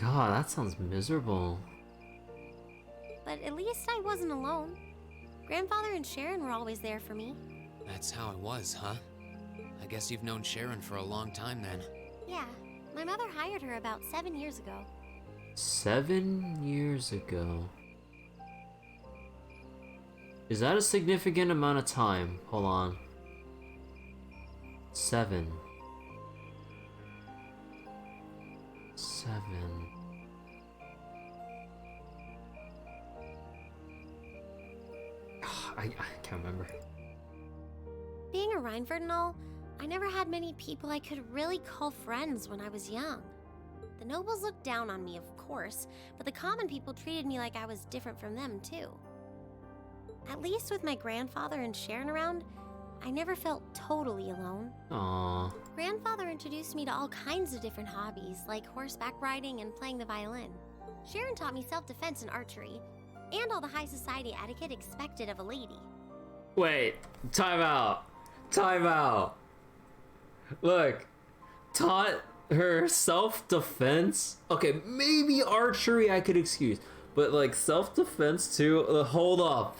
God, that sounds miserable.
But at least I wasn't alone. Grandfather and Sharon were always there for me.
That's how it was, huh? I guess you've known Sharon for a long time then.
Yeah, my mother hired her about 7 years ago.
7 years ago. Is that a significant amount of time? Hold on. 7. 7. I can't remember.
Being a Rhineford and all, I never had many people I could really call friends when I was young. The nobles looked down on me, of course, but the common people treated me like I was different from them, too. At least with my grandfather and Sharon around, I never felt totally alone.
Aww.
Grandfather introduced me to all kinds of different hobbies, like horseback riding and playing the violin. Sharon taught me self-defense and archery. and all the high society etiquette expected of a lady.
Wait, time out. Time out. Look, taught her self-defense? Okay, maybe archery I could excuse, but like self-defense too? Hold up.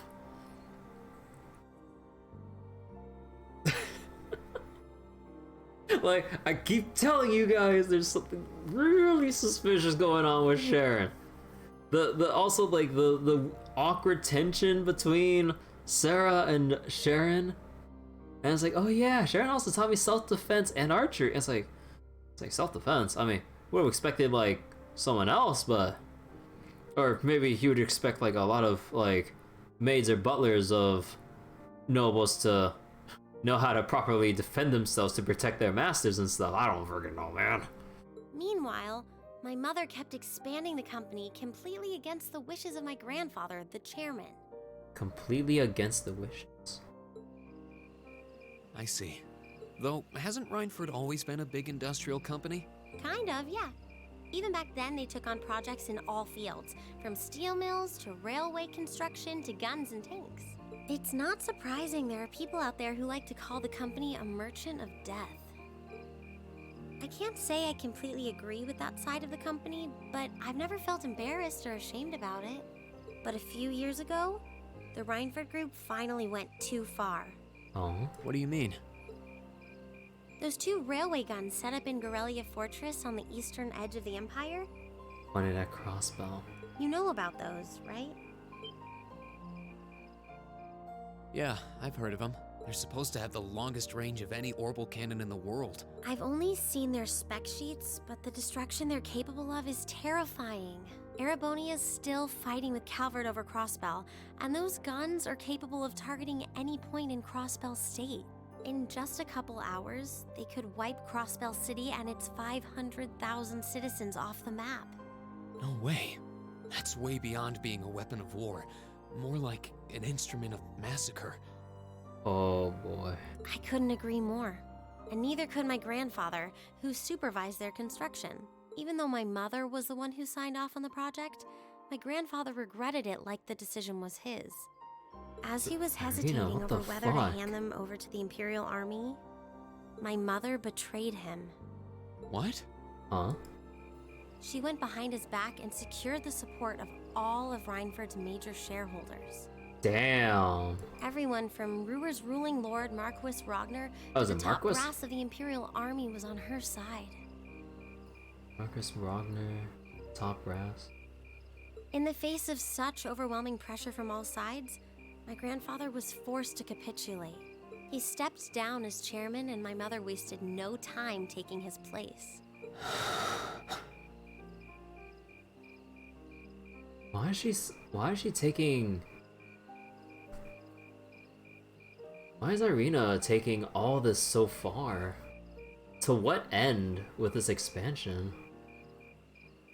Like, I keep telling you guys there's something really suspicious going on with Sharon. The also like the awkward tension between Sarah and Sharon. And it's like, oh yeah, Sharon also taught me self-defense and archery. It's like self-defense. I mean, would have expected like someone else, but or maybe you would expect like a lot of like maids or butlers of nobles to know how to properly defend themselves to protect their masters and stuff. I don't freaking know, man.
Meanwhile, my mother kept expanding the company completely against the wishes of my grandfather, the chairman.
Completely against the wishes.
I see. Though, hasn't Rhineford always been a big industrial company?
Kind of, yeah. Even back then, they took on projects in all fields, from steel mills to railway construction to guns and tanks. It's not surprising there are people out there who like to call the company a merchant of death. I can't say I completely agree with that side of the company, but I've never felt embarrassed or ashamed about it. But a few years ago, the Rhineford group finally went too far.
Oh?
What do you mean?
Those 2 railway guns set up in Gorelia Fortress on the eastern edge of the Empire?
Pointed at crossbow.
You know about those, right?
Yeah, I've heard of them. They're supposed to have the longest range of any orbal cannon in the world.
I've only seen their spec sheets, but the destruction they're capable of is terrifying. Erebonia's still fighting with Calvard over Crossbell, and those guns are capable of targeting any point in Crossbell State. In just a couple hours, they could wipe Crossbell City and its 500,000 citizens off the map.
No way. That's way beyond being a weapon of war. More like an instrument of massacre.
Oh boy.
I couldn't agree more. And neither could my grandfather, who supervised their construction. Even though my mother was the one who signed off on the project, my grandfather regretted it like the decision was his. As he was hesitating over whether to hand them over to the Imperial Army, my mother betrayed him.
What?
Huh?
She went behind his back and secured the support of all of Rhineford's major shareholders.
Damn.
Everyone from Ruhr's ruling lord Marquis Ragnar
Oh,
to the
is it
top
Marquis?
brass of the Imperial Army was on her side.
Marcus Ragnar, top brass.
In the face of such overwhelming pressure from all sides, my grandfather was forced to capitulate. He stepped down as chairman, and my mother wasted no time taking his place.
Why is she taking... Why is Irina taking all this so far? To what end with this expansion?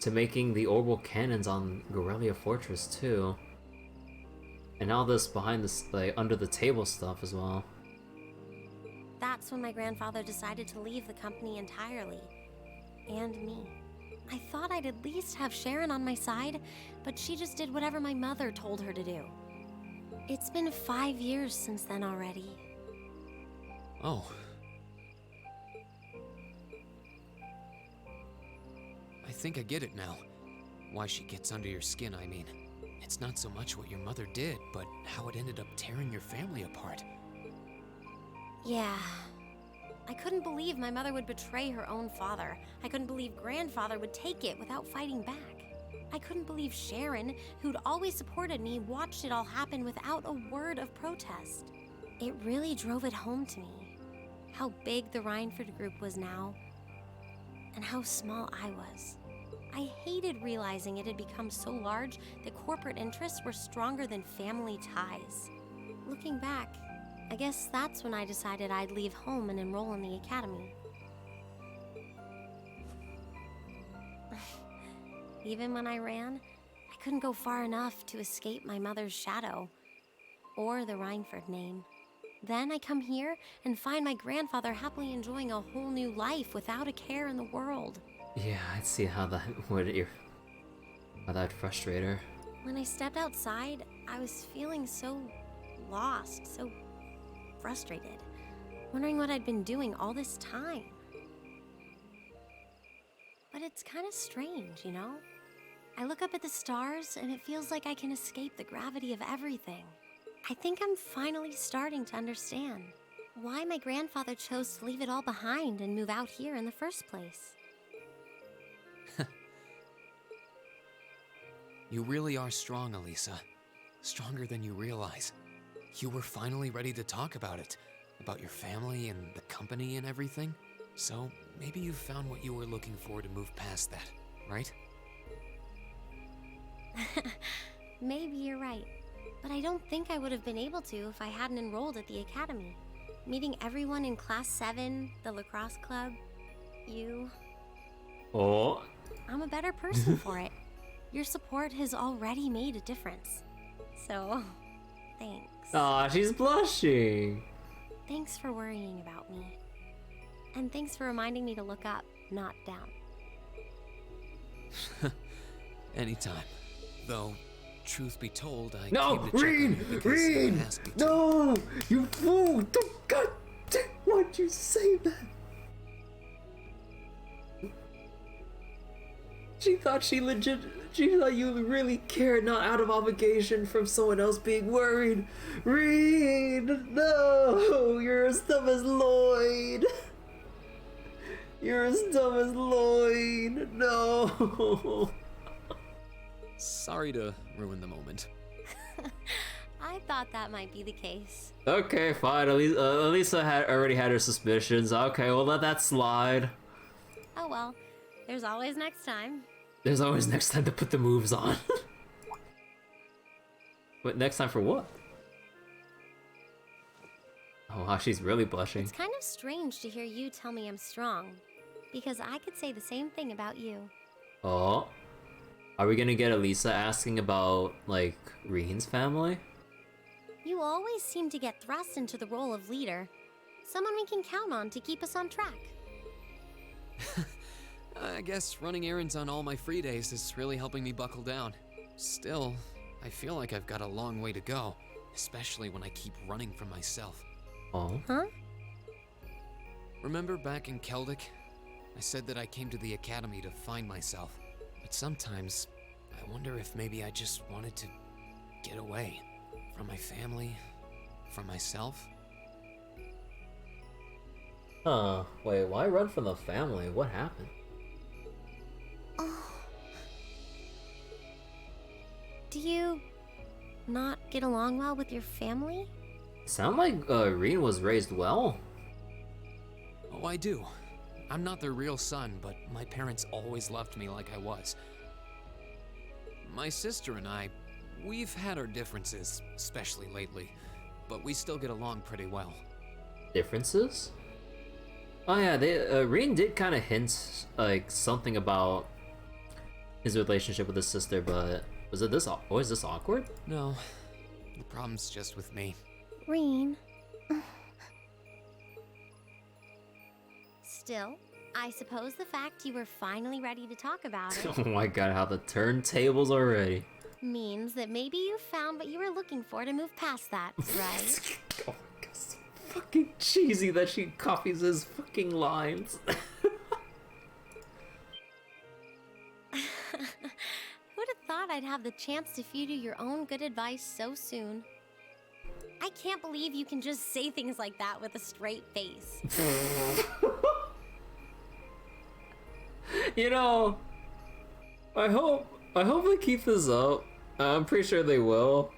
To making the orbal cannons on Gorelia Fortress too. And all this behind this, like, under the table stuff as well.
That's when my grandfather decided to leave the company entirely. And me. I thought I'd at least have Sharon on my side, but she just did whatever my mother told her to do. It's been 5 years since then already.
Oh. I think I get it now. Why she gets under your skin, I mean. It's not so much what your mother did, but how it ended up tearing your family apart.
Yeah. I couldn't believe my mother would betray her own father. I couldn't believe grandfather would take it without fighting back. I couldn't believe Sharon, who'd always supported me, watched it all happen without a word of protest. It really drove it home to me. How big the Rhineford group was now, and how small I was. I hated realizing it had become so large that corporate interests were stronger than family ties. Looking back, I guess that's when I decided I'd leave home and enroll in the academy. Even when I ran, I couldn't go far enough to escape my mother's shadow, or the Rhineford name. Then I come here and find my grandfather happily enjoying a whole new life without a care in the world.
Yeah, I'd see how that would frustrate her.
When I stepped outside, I was feeling so lost, so frustrated, wondering what I'd been doing all this time. But it's kind of strange, you know? I look up at the stars and it feels like I can escape the gravity of everything. I think I'm finally starting to understand why my grandfather chose to leave it all behind and move out here in the first place.
You really are strong, Alisa. Stronger than you realize. You were finally ready to talk about it. About your family and the company and everything. So, maybe you found what you were looking for to move past that, right?
Maybe you're right. But I don't think I would have been able to if I hadn't enrolled at the academy. Meeting everyone in Class 7, the lacrosse club, you...
Oh.
I'm a better person for it. Your support has already made a difference. So, thanks.
Aw, she's blushing.
Thanks for worrying about me. And thanks for reminding me to look up, not down.
Anytime. Though, truth be told, I
No,
came to check on you because
Rean!
I asked you to.
No! You fool! Don't, God damn, why'd you say that? She thought she thought you really cared, not out of obligation from someone else being worried. Rean! No! You're as dumb as Lloyd! You're as dumb as Lloyd! No!
Sorry to ruin the moment.
I thought that might be the case.
Okay, fine. Alisa already had her suspicions. Okay, we'll let that slide.
Oh well, there's always next time.
There's always next time to put the moves on. But next time for what? Oh wow, she's really blushing.
It's kind of strange to hear you tell me I'm strong, because I could say the same thing about you.
Oh. Are we gonna get Alisa asking about, like, Rean's family?
You always seem to get thrust into the role of leader. Someone we can count on to keep us on track.
I guess running errands on all my free days is really helping me buckle down. Still, I feel like I've got a long way to go, especially when I keep running from myself.
Oh.
Huh?
Remember back in Keldic? I said that I came to the academy to find myself. But sometimes, I wonder if maybe I just wanted to get away from my family, from myself.
Huh. Wait, why run from the family? What happened?
Oh. Do you not get along well with your family?
Sound like Rean was raised well.
Oh, I do. I'm not their real son, but my parents always loved me like I was. My sister and I, we've had our differences, especially lately, but we still get along pretty well.
Differences? Oh yeah, Rean did kind of hint like something about his relationship with his sister, but was this awkward?
No, the problem's just with me.
Rean. Still, I suppose the fact you were finally ready to talk about it
Oh my god, how the turntables already.
means that maybe you found what you were looking for to move past that, right?
Oh my god, so fucking cheesy that she copies his fucking lines.
Who'd have thought I'd have the chance to feed you your own good advice so soon? I can't believe you can just say things like that with a straight face.
You know, I hope they keep this up. I'm pretty sure they will.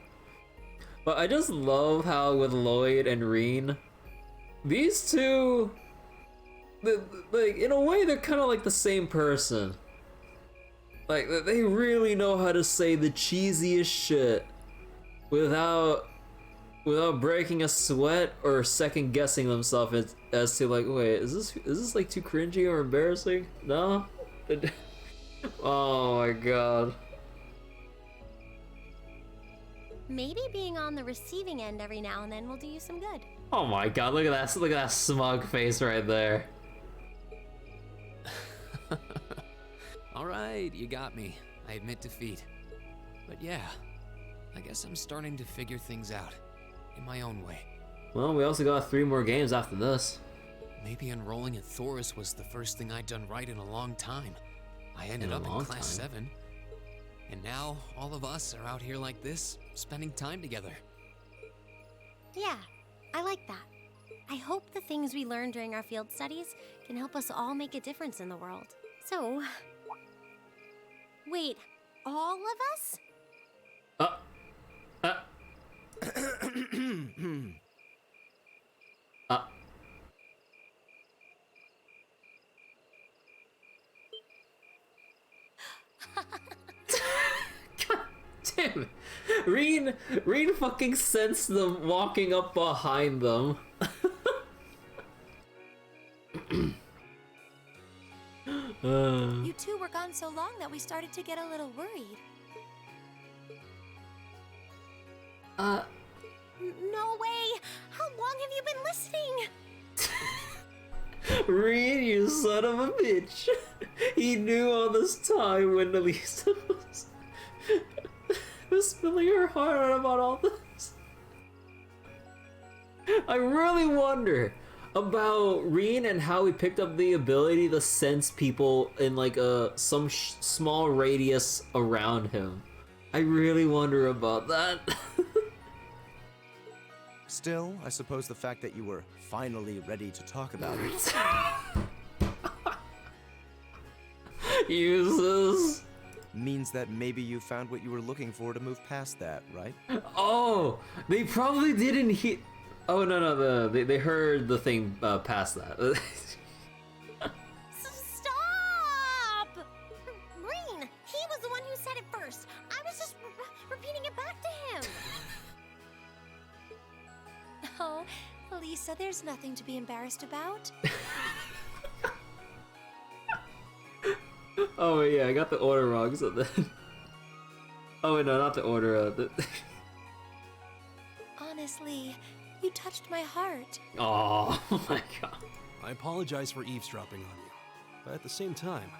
But I just love how with Lloyd and Rean, these two, like in a way they're kind of like the same person. Like they really know how to say the cheesiest shit without breaking a sweat or second guessing themselves as to like, wait, is this like too cringy or embarrassing? No? Oh my god.
Maybe being on the receiving end every now and then will do you some good.
Oh my god, look at that smug face right there.
All right, you got me. I admit defeat. But yeah, I guess I'm starting to figure things out in my own way.
Well, we also got 3 more games after this.
Maybe enrolling at Thoris was the first thing I'd done right in a long time. I ended up in class 7. And now all of us are out here like this, spending time together.
Yeah, I like that. I hope the things we learned during our field studies can help us all make a difference in the world. So, wait, all of us?
God damn it. Rean fucking sensed them walking up behind them.
You two were gone so long that we started to get a little worried. No way! How long have you been listening?
Rean, you son of a bitch. He knew all this time when Alisa was spilling her heart out about all this. I really wonder about Rean and how he picked up the ability to sense people in like some small radius around him. I really wonder about that.
Still, I suppose the fact that you were finally ready to talk about it.
Uses.
Means that maybe you found what you were looking for to move past that, right?
Oh, they probably didn't hear. Oh no, they heard the thing past that.
Stop! Rean, he was the one who said it first. I was just repeating it back to him. Oh, Alisa, there's nothing to be embarrassed about.
Oh wait, yeah, I got the order wrong. So then. Oh wait, no, not the order.
Honestly, you touched my heart.
Oh my god.
I apologize for eavesdropping on you, but at the same time,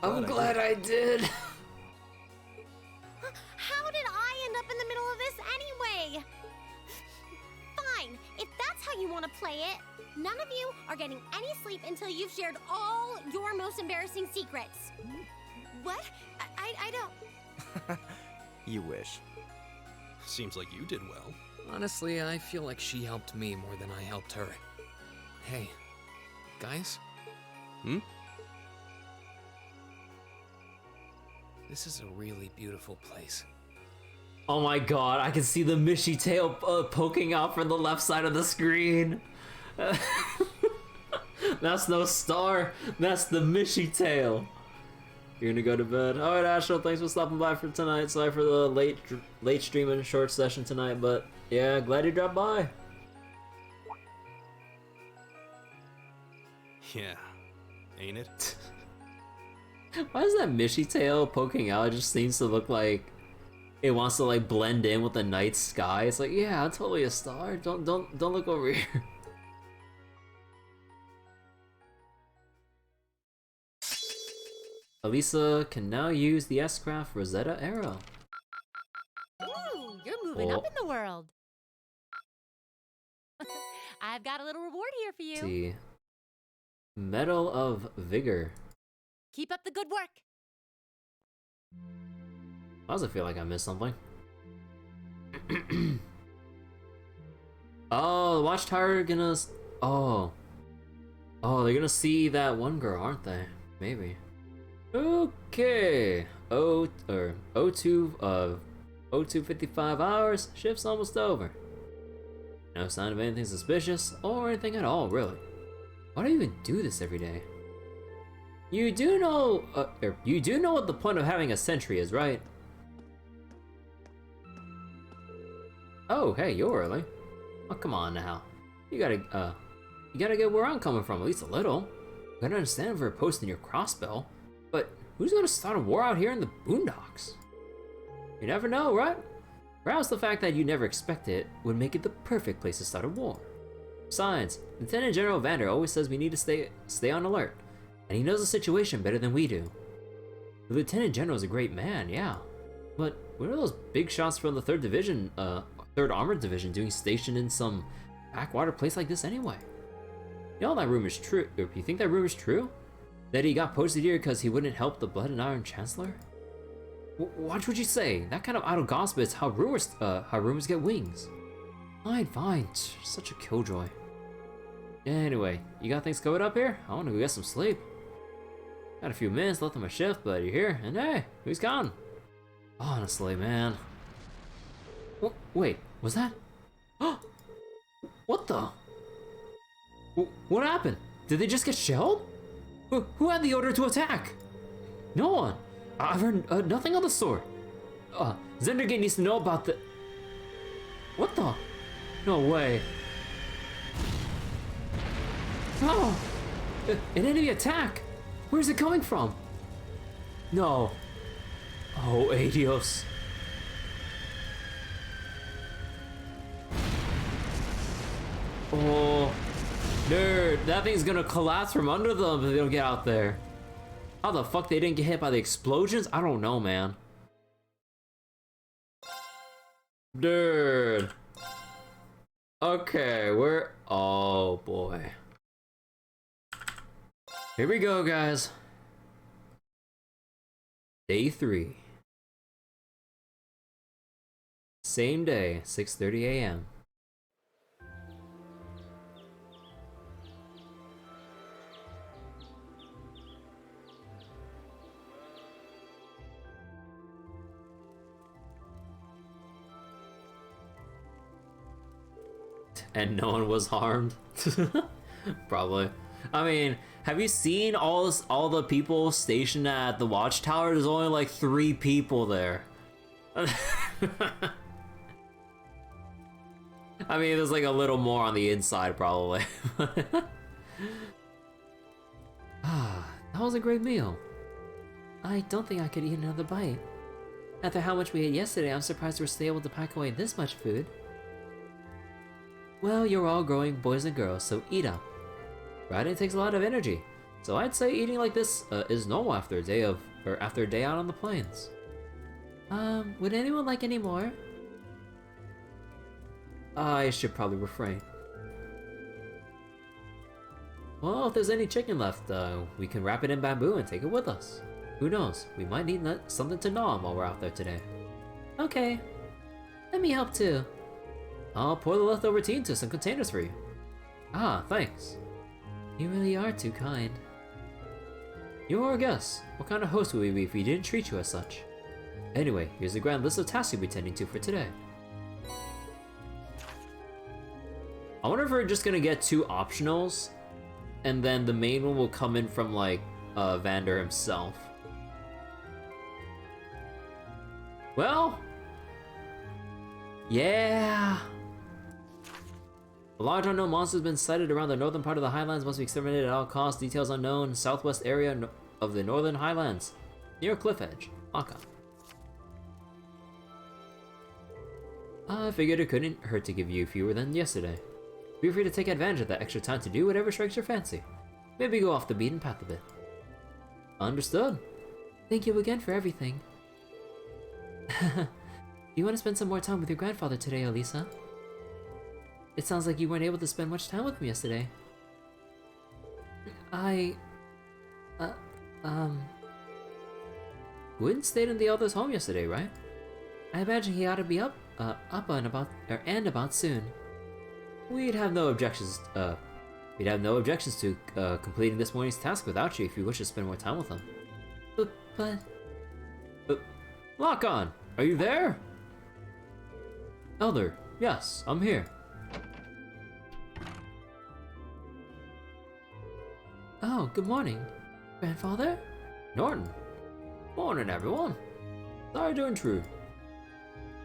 I'm glad I did.
How did I end up in the middle of this anyway? Fine, if that's how you want to play it. None of you are getting any sleep until you've shared all your most embarrassing secrets. What? I don't...
You wish.
Seems like you did well.
Honestly, I feel like she helped me more than I helped her. Hey, guys? This is a really beautiful place.
Oh my god, I can see the mishy tail poking out from the left side of the screen. That's no star, that's the mishy tail. You're gonna go to bed. Alright, Astro, thanks for stopping by for tonight. Sorry for the late stream and short session tonight, but yeah, glad you dropped by.
Yeah, ain't it?
Why is that mishy tail poking out? It just seems to look like it wants to like blend in with the night sky. It's like, yeah, I'm totally a star. Don't look over here. Alisa can now use the S-Craft Rosetta Arrow.
Ooh, you're moving up in the world. I've got a little reward here for you.
Let's see. Medal of Vigor.
Keep up the good work.
Why does it feel like I missed something? Oh, the Watchtower gonna... Oh, they're gonna see that one girl, aren't they? Maybe. Okay. 02:55 hours. Shift's almost over. No sign of anything suspicious or anything at all, really. Why do you even do this every day? You do know what the point of having a sentry is, right? Oh, hey, you're early. Oh, come on now. You gotta get where I'm coming from, at least a little. I can understand for posting your crossbow, but who's gonna start a war out here in the boondocks? You never know, right? Perhaps the fact that you never expected it would make it the perfect place to start a war. Besides, Lieutenant General Vander always says we need to stay on alert, and he knows the situation better than we do. The Lieutenant General is a great man, yeah, but
what are those big shots from the 3rd Division, 3rd Armored Division doing stationed in some backwater place like this anyway? You know that rumor's true, or you think that rumor's true? That he got posted here because he wouldn't help the Blood and Iron Chancellor? Watch what you say. That kind of idle gossip is how rumors get wings. Fine. Such a killjoy. Anyway, you got things covered up here? I want to go get some sleep. Got a few minutes left on my shift, but you're here, and hey, who's gone? Honestly, man. Wait, was that? What the? What happened? Did they just get shelled? Who had the order to attack? No one. I've heard nothing of the sort. Zendergate needs to know about the... What the? No way. Oh! An enemy attack! Where's it coming from? No. Oh, adios. Oh, nerd, that thing's gonna collapse from under them if they don't get out there. How the fuck they didn't get hit by the explosions? I don't know, man. Dude. Okay, we're... Oh, boy. Here we go, guys. Day 3. Same day, 6:30 a.m. And no one was harmed. Probably. I mean, have you seen all the people stationed at the Watchtower? There's only like 3 people there. I mean, there's like a little more on the inside, probably. That was a great meal. I don't think I could eat another bite. After how much we ate yesterday, I'm surprised we're still able to pack away this much food. Well, you're all growing boys and girls, so eat up. Riding takes a lot of energy, so I'd say eating like this is normal after a day out on the plains. Would anyone like any more? I should probably refrain. Well, if there's any chicken left, we can wrap it in bamboo and take it with us. Who knows, we might need something to gnaw on while we're out there today. Okay, let me help too. I'll pour the leftover tea into some containers for you. Ah, thanks. You really are too kind. You're our guest. What kind of host would we be if we didn't treat you as such? Anyway, here's the grand list of tasks you'll be tending to for today. I wonder if we're just gonna get 2 optionals, and then the main one will come in from like Vander himself. Well, yeah. A large unknown monster has been sighted around the northern part of the Highlands. Must be exterminated at all costs. Details unknown. Southwest area of the northern Highlands, near a cliff edge. Aka. I figured it couldn't hurt to give you fewer than yesterday. Feel free to take advantage of that extra time to do whatever strikes your fancy. Maybe go off the beaten path a bit. Understood. Thank you again for everything. Do you want to spend some more time with your grandfather today, Alisa? It sounds like you weren't able to spend much time with me yesterday. Wouldn't stayed in the elder's home yesterday, right? I imagine he ought to be up and about soon. We'd have no objections to completing this morning's task without you if you wish to spend more time with him. But Lock on! Are you there? Elder, yes, I'm here. Oh, good morning. Grandfather? Norton. Morning, everyone. Sorry to intrude.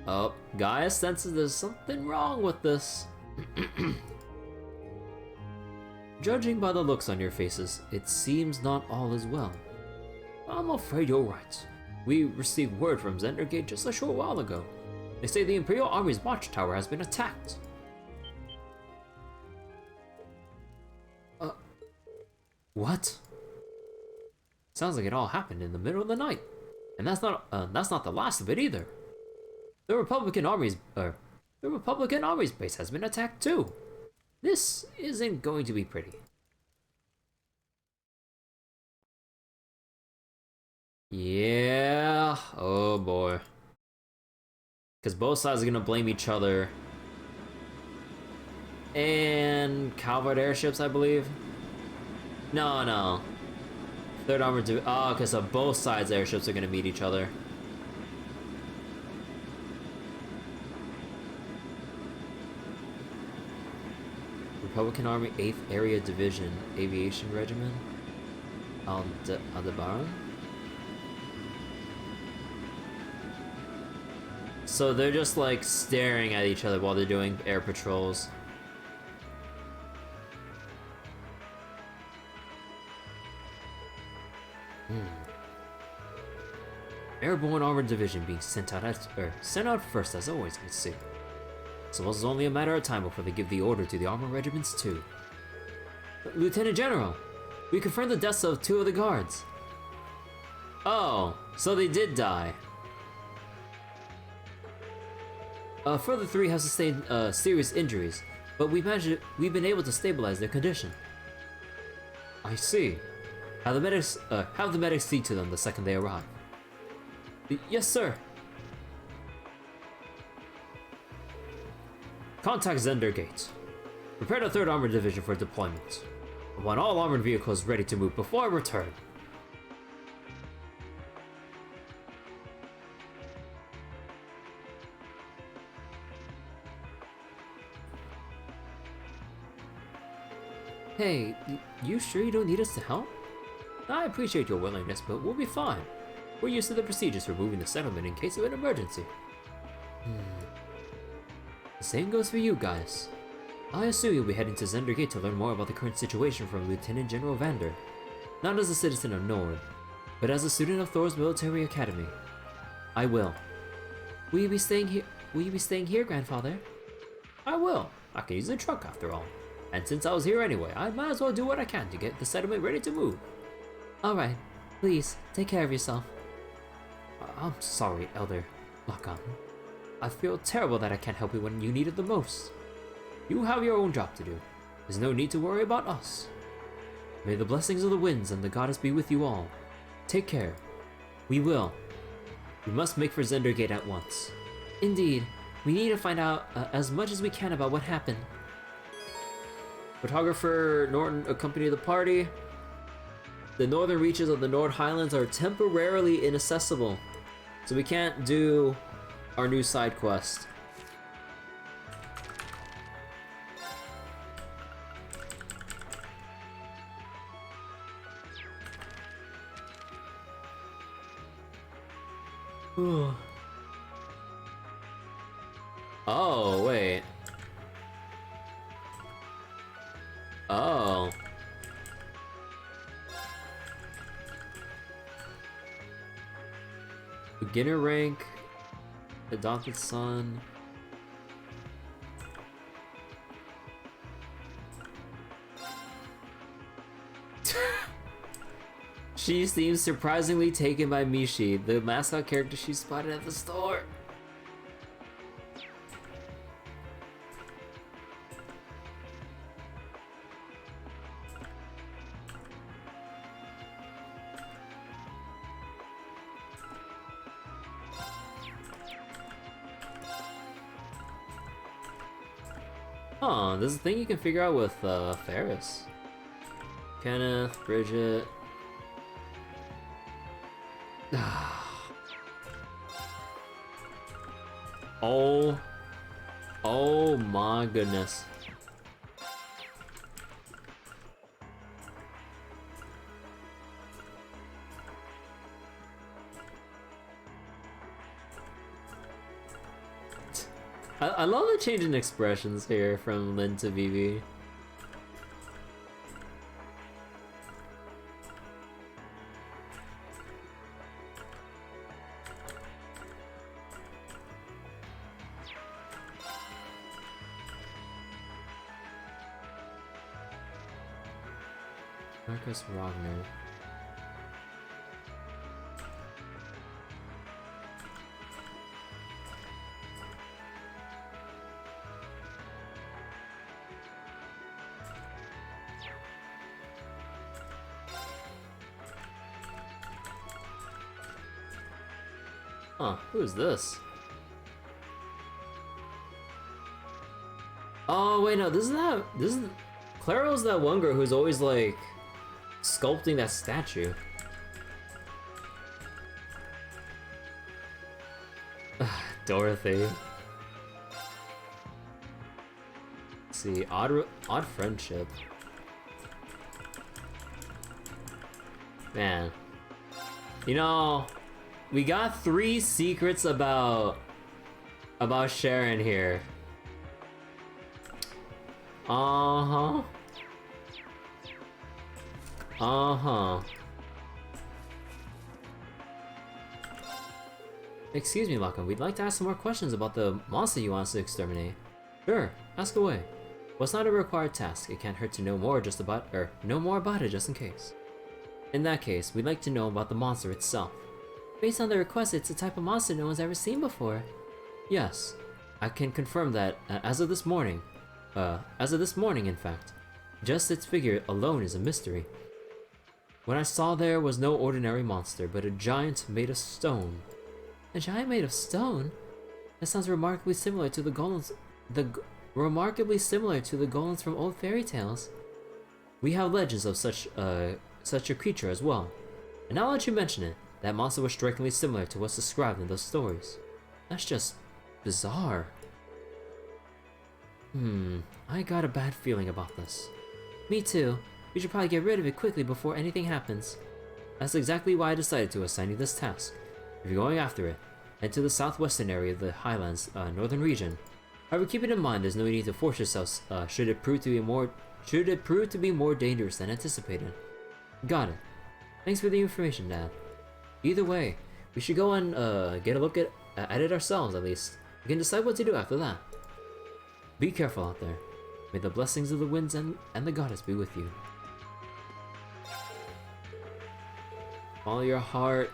Oh, Gaia senses there's something wrong with this. Judging by the looks on your faces, it seems not all is well. I'm afraid you're right. We received word from Zendergate just a short while ago. They say the Imperial Army's watchtower has been attacked. What? Sounds like it all happened in the middle of the night. And that's not the last of it either. The Republican Army's base has been attacked too. This isn't going to be pretty. Yeah, oh boy. Because both sides are gonna blame each other. And Calvard airships, I believe. No. Third Armored Division. Oh, okay, so both sides' airships are gonna meet each other. Republican Army 8th Area Division Aviation Regiment. Aldebaran? So they're just like staring at each other while they're doing air patrols. Airborne Armored Division being sent out first as always, I see. So it's only a matter of time before they give the order to the armor regiments too. Lieutenant General, we confirmed the deaths of 2 of the guards. Oh, so they did die. Further 3 have sustained serious injuries, but we've been able to stabilize their condition. I see. Have the medics see to them the second they arrive. Yes, sir. Contact Zender Gate. Prepare the 3rd Armored Division for deployment. I want all armored vehicles ready to move before I return. Hey, you sure you don't need us to help? I appreciate your willingness, but we'll be fine. We're used to the procedures for moving the settlement in case of an emergency. The same goes for you guys. I assume you'll be heading to Zender Gate to learn more about the current situation from Lieutenant General Vander. Not as a citizen of Nord, but as a student of Thor's military academy. I will. Will you be staying here, Grandfather? I will. I can use the truck after all. And since I was here anyway, I might as well do what I can to get the settlement ready to move. Alright. Please, take care of yourself. I'm sorry, Elder Lacan. I feel terrible that I can't help you when you need it the most. You have your own job to do. There's no need to worry about us. May the blessings of the winds and the goddess be with you all. Take care. We will. We must make for Zender Gate at once. Indeed. We need to find out as much as we can about what happened. Photographer Norton accompanied the party. The northern reaches of the Nord Highlands are temporarily inaccessible, so we can't do our new side quest. Oh, wait. Oh. Beginner rank, adopted son. She seems surprisingly taken by Mishi, the mascot character she spotted at the store. Oh, this is a thing you can figure out with Ferris. Kenneth, Bridget. Oh my goodness. I love the change in expressions here from Lin to Vivi. Marcus Ragnar.
Huh, who is this? Oh wait, no, this is Claro's that one girl who's always like sculpting that statue. Dorothy. Let's see, odd friendship. Man. You know, we got 3 secrets about Sharon here. Uh-huh. Uh-huh. Excuse me, Malcolm. We'd like to ask some more questions about the monster you want us to exterminate. Sure, ask away. Well, it's not a required task. It can't hurt to know more about it just in case. In that case, we'd like to know about the monster itself. Based on the request, it's a type of monster no one's ever seen before. Yes, I can confirm that as of this morning, in fact, just its figure alone is a mystery. What I saw there was no ordinary monster, but a giant made of stone. A giant made of stone? That sounds remarkably similar to the golems. Remarkably similar to the golems from old fairy tales. We have legends of such a creature as well. And now that you mention it, that monster was strikingly similar to what's described in those stories. That's just bizarre. I got a bad feeling about this. Me too. We should probably get rid of it quickly before anything happens. That's exactly why I decided to assign you this task. If you're going after it, head to the southwestern area of the Highlands, northern region. However, keep it in mind there's no need to force yourselves should it prove to be more dangerous than anticipated. Got it. Thanks for the information, Dad. Either way, we should go and get a look at it ourselves at least. We can decide what to do after that. Be careful out there. May the blessings of the winds and the goddess be with you. Follow your heart.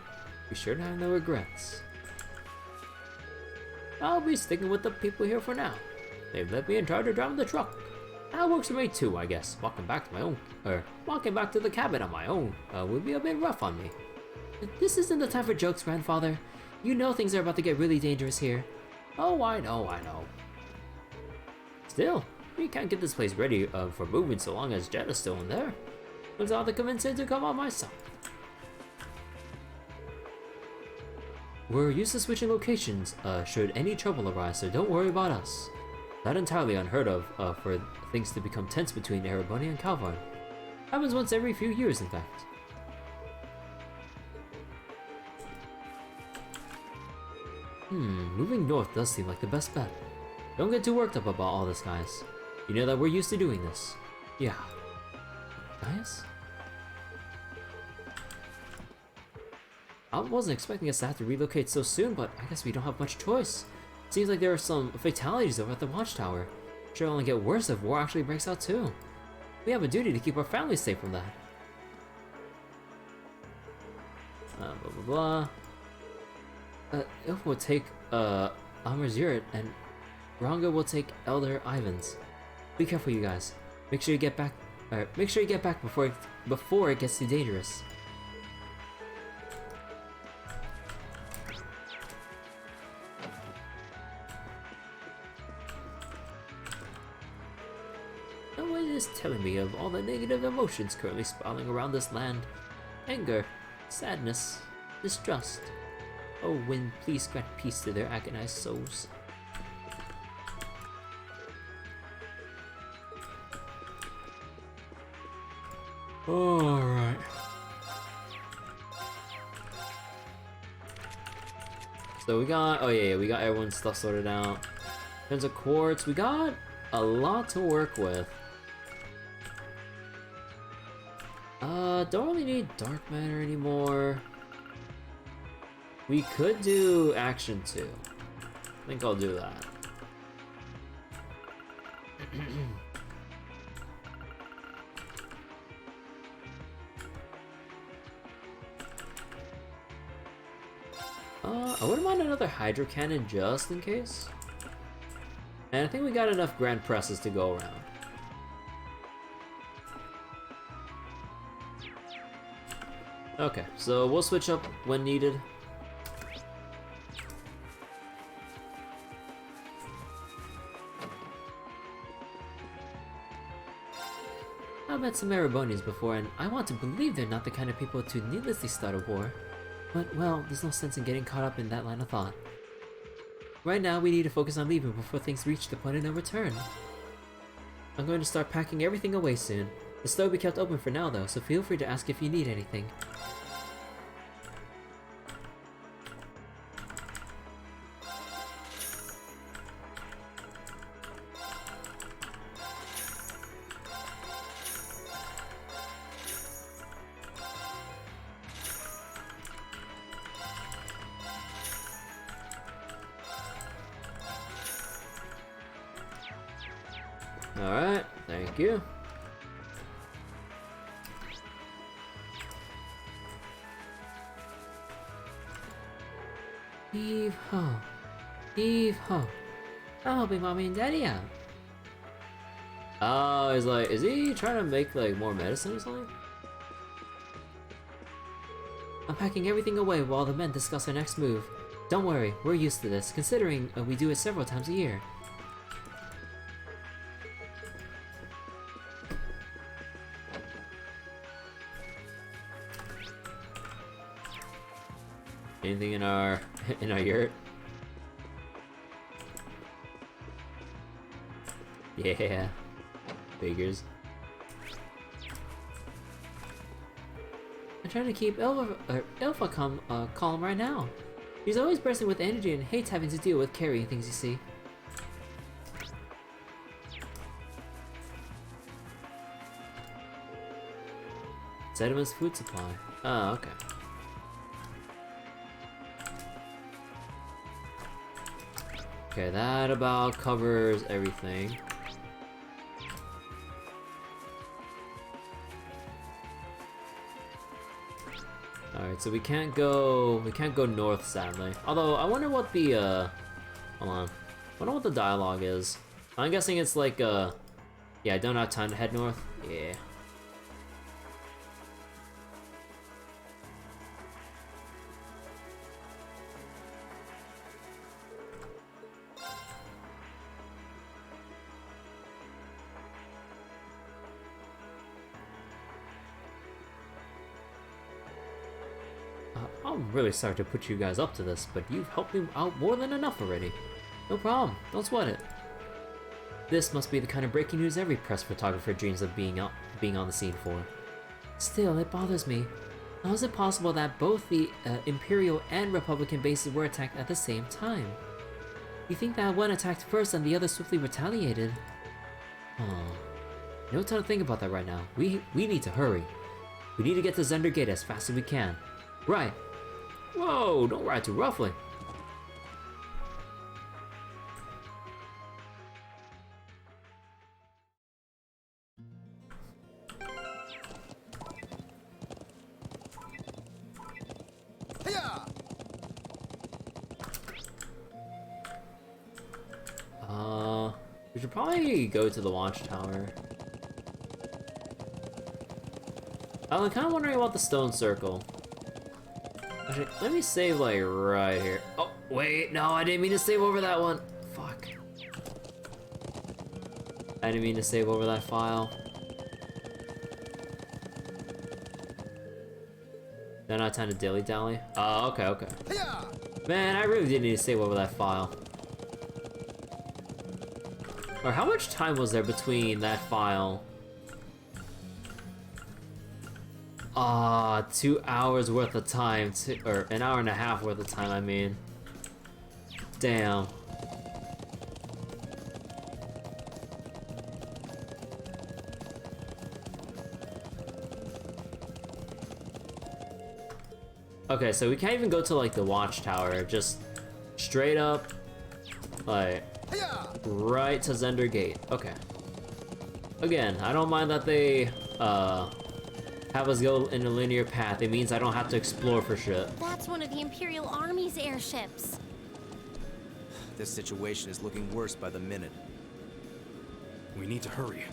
Be sure to have no regrets. I'll be sticking with the people here for now. They've let me in charge of driving the truck. That works for me too, I guess. Walking back to the cabin on my own would be a bit rough on me. This isn't the time for jokes, Grandfather. You know things are about to get really dangerous here. Oh, I know. Still, we can't get this place ready for moving so long as Jet is still in there. Looks I'll have to convince him to come on myself. We're used to switching locations should any trouble arise, so don't worry about us. Not entirely unheard of for things to become tense between Erebonia and Calvard. Happens once every few years, in fact. Moving north does seem like the best bet. Don't get too worked up about all this, guys. You know that we're used to doing this. Yeah. Guys? I wasn't expecting us to have to relocate so soon, but I guess we don't have much choice. Seems like there are some fatalities over at the Watchtower. Sure, it'll only get worse if war actually breaks out too. We have a duty to keep our families safe from that. Blah blah blah. Ilf will take Almerzirat and Ranga will take Elder Ivans. Be careful, you guys. Make sure you get back. Make sure you get back before it gets too dangerous. Someone is telling me of all the negative emotions currently sprawling around this land. Anger, sadness, distrust. Oh, wind, please grant peace to their agonized souls. Alright. So we got, we got everyone's stuff sorted out. Tons of quartz. We got a lot to work with. Don't really need dark matter anymore. We could do action 2. I think I'll do that. I wouldn't mind another hydro cannon just in case. And I think we got enough grand presses to go around. Okay, so we'll switch up when needed.
met some Erebonians before, and I want to believe they're not the kind of people to needlessly start a war. But, well, there's no sense in getting caught up in that line of thought. Right now, we need to focus on leaving before things reach the point of no return. I'm going to start packing everything away soon. The store will be kept open for now, though, so feel free to ask if you need anything.
Alright, thank you.
Heave ho. Heave ho. I'm helping mommy and daddy out.
Oh, he's like, is he trying to make like more medicine or something?
I'm packing everything away while the men discuss our next move. Don't worry, we're used to this, considering we do it several times a year.
Anything in our yurt? Yeah, figures.
I'm trying to keep Elfa calm right now. She's always bursting with energy and hates having to deal with carrying things, you see.
Sediments food supply. Oh, okay. Okay, that about covers everything. Alright, so we can't go north, sadly. Although I wonder what the hold on. I wonder what the dialogue is. I'm guessing it's like yeah, I don't have time to head north. Yeah.
I'm really sorry to put you guys up to this, but you've helped me out more than enough already. No problem, don't sweat it. This must be the kind of breaking news every press photographer dreams of being on the scene for. Still, it bothers me. How is it possible that both the Imperial and Republican bases were attacked at the same time? You think that one attacked first and the other swiftly retaliated? Oh, no time to think about that right now. We need to hurry. We need to get to Zender Gate as fast as we can. Right. Whoa, don't ride too roughly.
We should probably go to the Watchtower. I'm kind of wondering about the stone circle. Actually, let me save like right here. Oh, wait, no, I didn't mean to save over that one. Fuck. I didn't mean to save over that file. Don't have time to dilly-dally? Oh, okay, okay. Man, I really did need to save over that file. Or how much time was there between that file? 2 hours worth of time, or an hour and a half worth of time, I mean. Damn. Okay, so we can't even go to like the Watchtower, just straight up, like, right to Zender Gate. Okay. Again, I don't mind that they, have us go in a linear path. It means I don't have to explore for shit.
That's one of the Imperial Army's airships.
This situation is looking worse by the minute.
We need to hurry.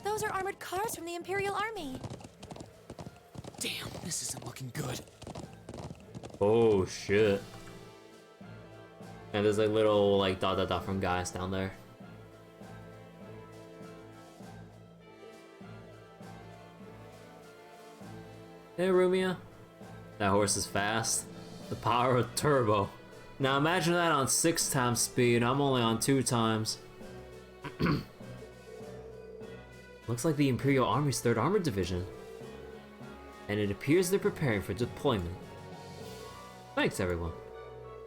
Those are armored cars from the Imperial Army.
Damn, this isn't looking good.
Oh shit. And there's like little like dot dot dot from guys down there. Hey Rumia. That horse is fast. The power of turbo. Now imagine that on 6 times speed. I'm only on 2 times. Looks like the Imperial Army's 3rd Armored Division. And it appears they're preparing for deployment. Thanks everyone.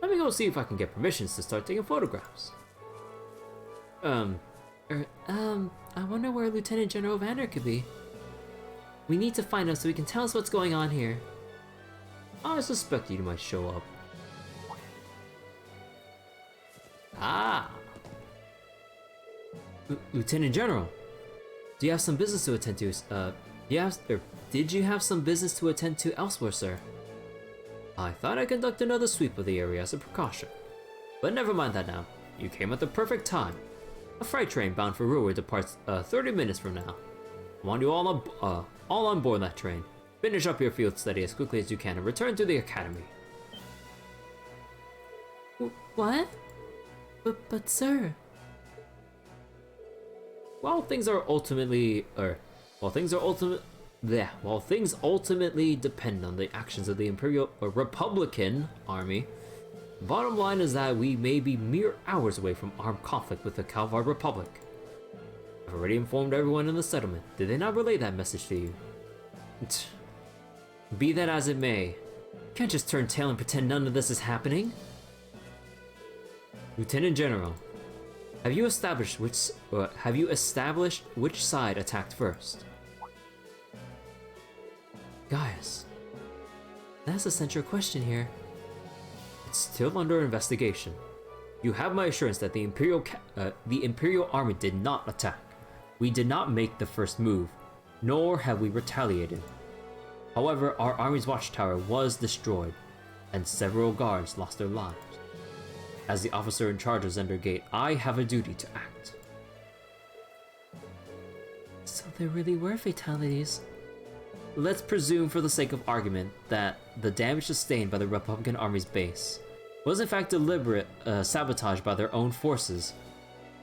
Let me go see if I can get permissions to start taking photographs. I wonder where Lieutenant General Vander could be. We need to find out so he can tell us what's going on here. I suspect you might show up. Ah! Lieutenant General, do you have some business to attend to? Did you have some business to attend to elsewhere, sir? I thought I'd conduct another sweep of the area as a precaution. But never mind that now. You came at the perfect time. A freight train bound for Ruhr departs 30 minutes from now. I want you all on board that train. Finish up your field study as quickly as you can and return to the academy.
What? But sir...
While things ultimately depend on the actions of the Imperial or Republican Army, the bottom line is that we may be mere hours away from armed conflict with the Calvard Republic. I've already informed everyone in the settlement. Did they not relay that message to you? Be that as it may, can't just turn tail and pretend none of this is happening. Lieutenant General, have you established which side attacked first?
Gaius, that's a central question here.
It's still under investigation. You have my assurance that the Imperial Army did not attack. We did not make the first move, nor have we retaliated. However, our army's watchtower was destroyed, and several guards lost their lives. As the officer in charge of Zender Gate, I have a duty to act.
So there really were fatalities.
Let's presume for the sake of argument that the damage sustained by the Republican Army's base was in fact deliberate sabotage by their own forces.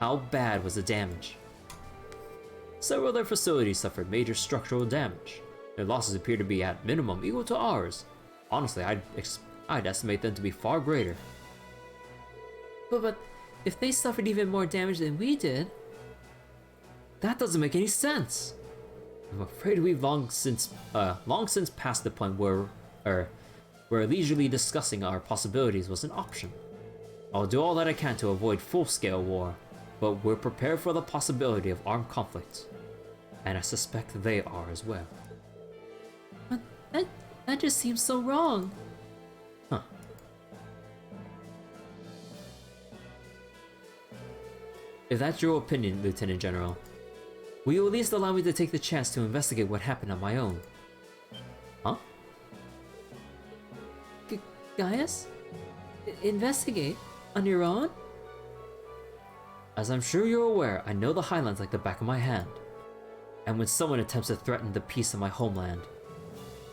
How bad was the damage? Several of their facilities suffered major structural damage. Their losses appear to be at minimum equal to ours. Honestly, I'd estimate them to be far greater.
But if they suffered even more damage than we did...
That doesn't make any sense. I'm afraid we've long since passed the point where leisurely discussing our possibilities was an option. I'll do all that I can to avoid full-scale war, but we're prepared for the possibility of armed conflict. And I suspect they are as well.
But that just seems so wrong.
Huh. If that's your opinion, Lieutenant General, will you at least allow me to take the chance to investigate what happened on my own? Huh?
Gaius? Investigate? On your own?
As I'm sure you're aware, I know the Highlands like the back of my hand. And when someone attempts to threaten the peace of my homeland,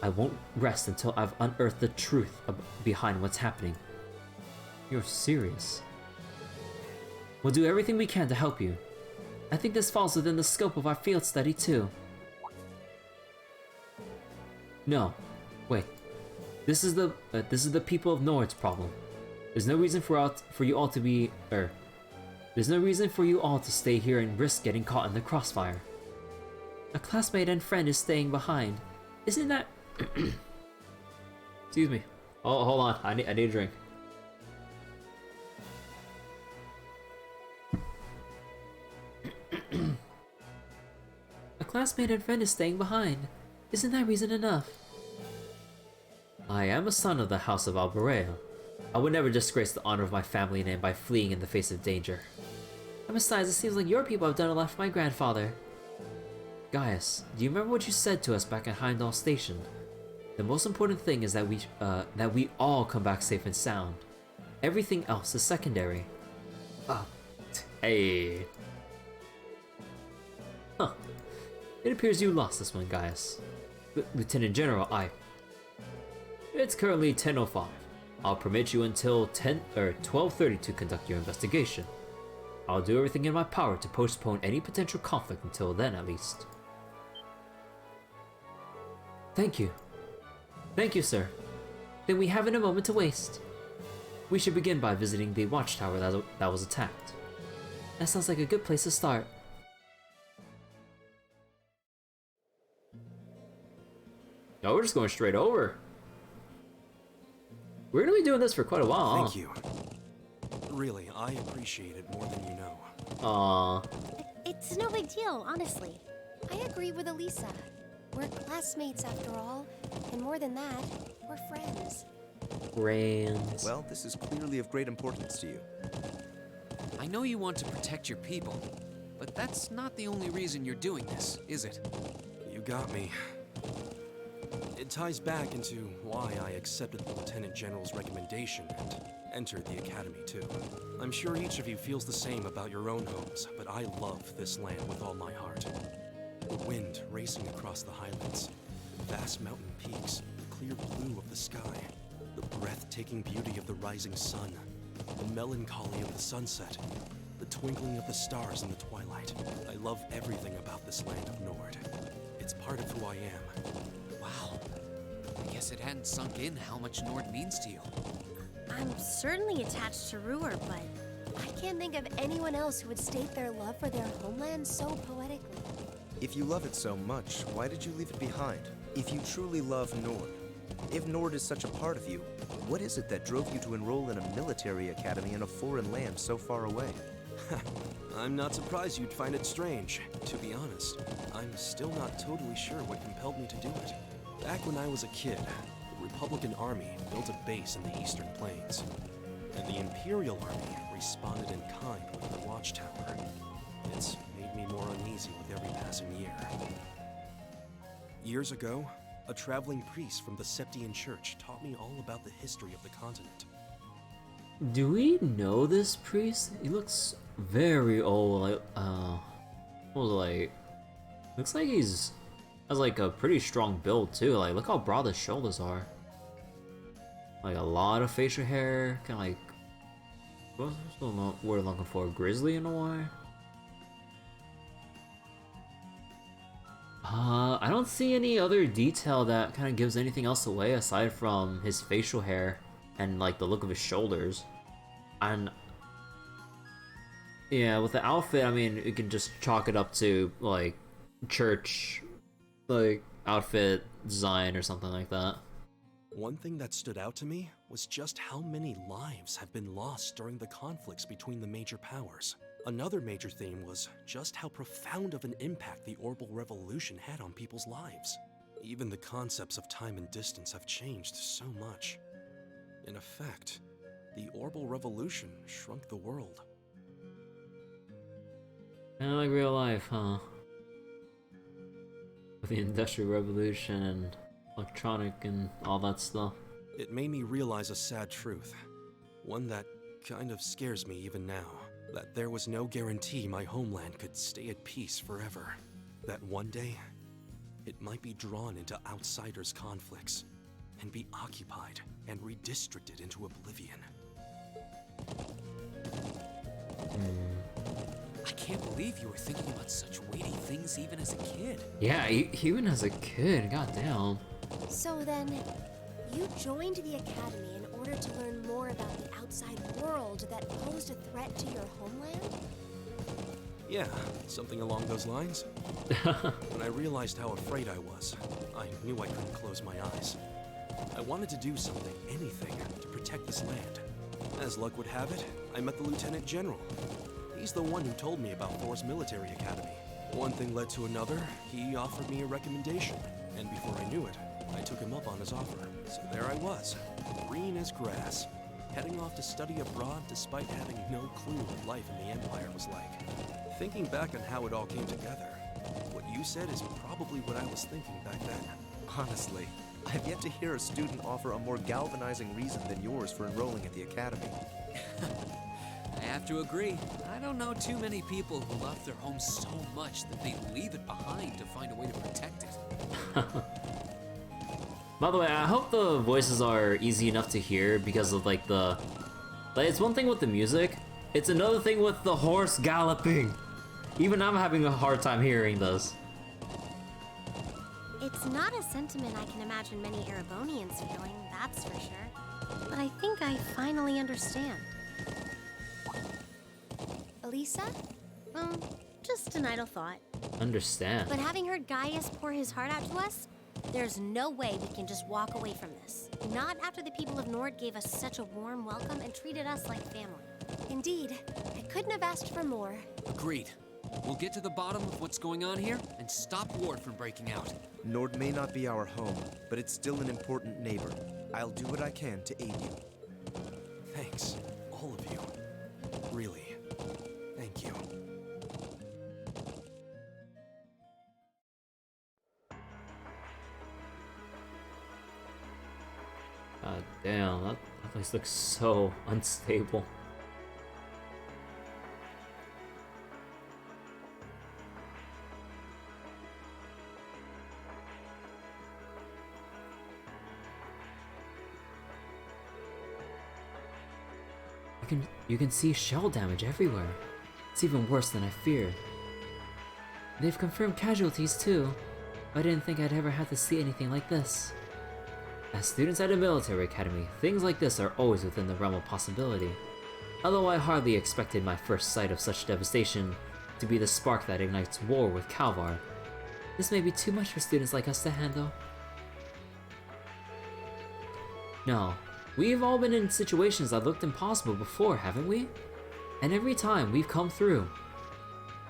I won't rest until I've unearthed the truth behind what's happening. You're serious? We'll do everything we can to help you.
I think this falls within the scope of our field study too.
No, wait. This is the people of Nord's problem. There's no reason for you all to stay here and risk getting caught in the crossfire.
A classmate and friend is staying behind. Isn't that...
Excuse me. Oh, hold on. I need a drink.
A classmate and friend is staying behind. Isn't that reason enough?
I am a son of the House of Albareo. I would never disgrace the honor of my family name by fleeing in the face of danger.
And besides, it seems like your people have done a lot for my grandfather.
Gaius, do you remember what you said to us back at Heimdall Station? The most important thing is that we all come back safe and sound. Everything else is secondary. Hey. Huh. It appears you lost this one, Gaius.
Lieutenant General, It's currently 10:05. I'll permit you until 12:30 to conduct your investigation. I'll do everything in my power to postpone any potential conflict until then, at least. Thank you. Thank you, sir. Then we haven't a moment to waste. We should begin by visiting the watchtower that was attacked. That sounds like a good place to start. No, we're just going straight over. We're gonna be doing this for quite a while.
Thank you. Really, I appreciate it more than you know.
Aww.
It's no big deal, honestly.
I agree with Alisa. We're classmates after all, and more than that, we're friends.
Friends.
Well, this is clearly of great importance to you.
I know you want to protect your people, but that's not the only reason you're doing this, is it?
You got me. It ties back into why I accepted the Lieutenant General's recommendation and entered the Academy, too. I'm sure each of you feels the same about your own homes, but I love this land with all my heart. The wind racing across the highlands, the vast mountain peaks, the clear blue of the sky, the breathtaking beauty of the rising sun, the melancholy of the sunset, the twinkling of the stars in the twilight. I love everything about this land of Nord. It's part of who I am.
Wow. I guess it hadn't sunk in how much Nord means to you.
I'm certainly attached to Ruhr, but
I can't think of anyone else who would state their love for their homeland so poetically.
If you love it so much, why did you leave it behind? If you truly love Nord, if Nord is such a part of you, what is it that drove you to enroll in a military academy in a foreign land so far away?
I'm not surprised you'd find it strange. To be honest, I'm still not totally sure what compelled me to do it. Back when I was a kid, the Republican Army built a base in the Eastern Plains, and the Imperial Army responded in kind with the Watchtower. It's made me more uneasy with every passing year. Years ago, a traveling priest from the Septian Church taught me all about the history of the continent.
Do we know this priest? He looks very old. Like, looks like he's has like a pretty strong build too. Like, look how broad his shoulders are. Like a lot of facial hair, kind of like what's the word I'm looking for? Grizzly in a way. I don't see any other detail that kind of gives anything else away aside from his facial hair and like the look of his shoulders. And yeah, with the outfit, I mean, you can just chalk it up to like church, like outfit design or something like that.
One thing that stood out to me was just how many lives have been lost during the conflicts between the major powers. Another major theme was just how profound of an impact the orbal revolution had on people's lives. Even the concepts of time and distance have changed so much. In effect, the orbal revolution shrunk the world.
Kind of like real life, huh? With the Industrial Revolution and electronic and all that stuff.
It made me realize a sad truth, one that kind of scares me even now, that there was no guarantee my homeland could stay at peace forever. That one day, it might be drawn into outsiders' conflicts and be occupied and redistricted into oblivion.
I can't believe you were thinking about such weighty things even as a kid.
Yeah, even as a kid, goddamn.
So then, you joined the Academy in order to learn more about the outside world that posed a threat to your homeland?
Yeah, something along those lines. When I realized how afraid I was, I knew I couldn't close my eyes. I wanted to do something, anything, to protect this land. As luck would have it, I met the Lieutenant General. He's the one who told me about Thor's military academy. One thing led to another, he offered me a recommendation, and before I knew it, I took him up on his offer. So there I was, green as grass, heading off to study abroad despite having no clue what life in the Empire was like. Thinking back on how it all came together, what you said is probably what I was thinking back then.
Honestly, I've yet to hear a student offer a more galvanizing reason than yours for enrolling at the Academy.
I have to agree. I don't know too many people who love their home so much that they leave it behind to find a way to protect it.
By the way, I hope the voices are easy enough to hear because of like the... Like, it's one thing with the music, it's another thing with the horse galloping. Even I'm having a hard time hearing this.
It's not a sentiment I can imagine many Erebonians feeling, that's for sure. But I think I finally understand.
Alisa?
Just an idle thought.
Understand.
But having heard Gaius pour his heart out to us, there's no way we can just walk away from this. Not after the people of Nord gave us such a warm welcome and treated us like family.
Indeed. I couldn't have asked for more.
Agreed. We'll get to the bottom of what's going on here and stop Ward from breaking out.
Nord may not be our home, but it's still an important neighbor. I'll do what I can to aid you.
Thanks, all of you. Really, thank you.
God damn, that place looks so unstable.
You can see shell damage everywhere. It's even worse than I feared. They've confirmed casualties too. I didn't think I'd ever have to see anything like this. As students at a military academy, things like this are always within the realm of possibility. Although I hardly expected my first sight of such devastation to be the spark that ignites war with Calvard. This may be too much for students like us to handle. No, we've all been in situations that looked impossible before, haven't we? And every time we've come through.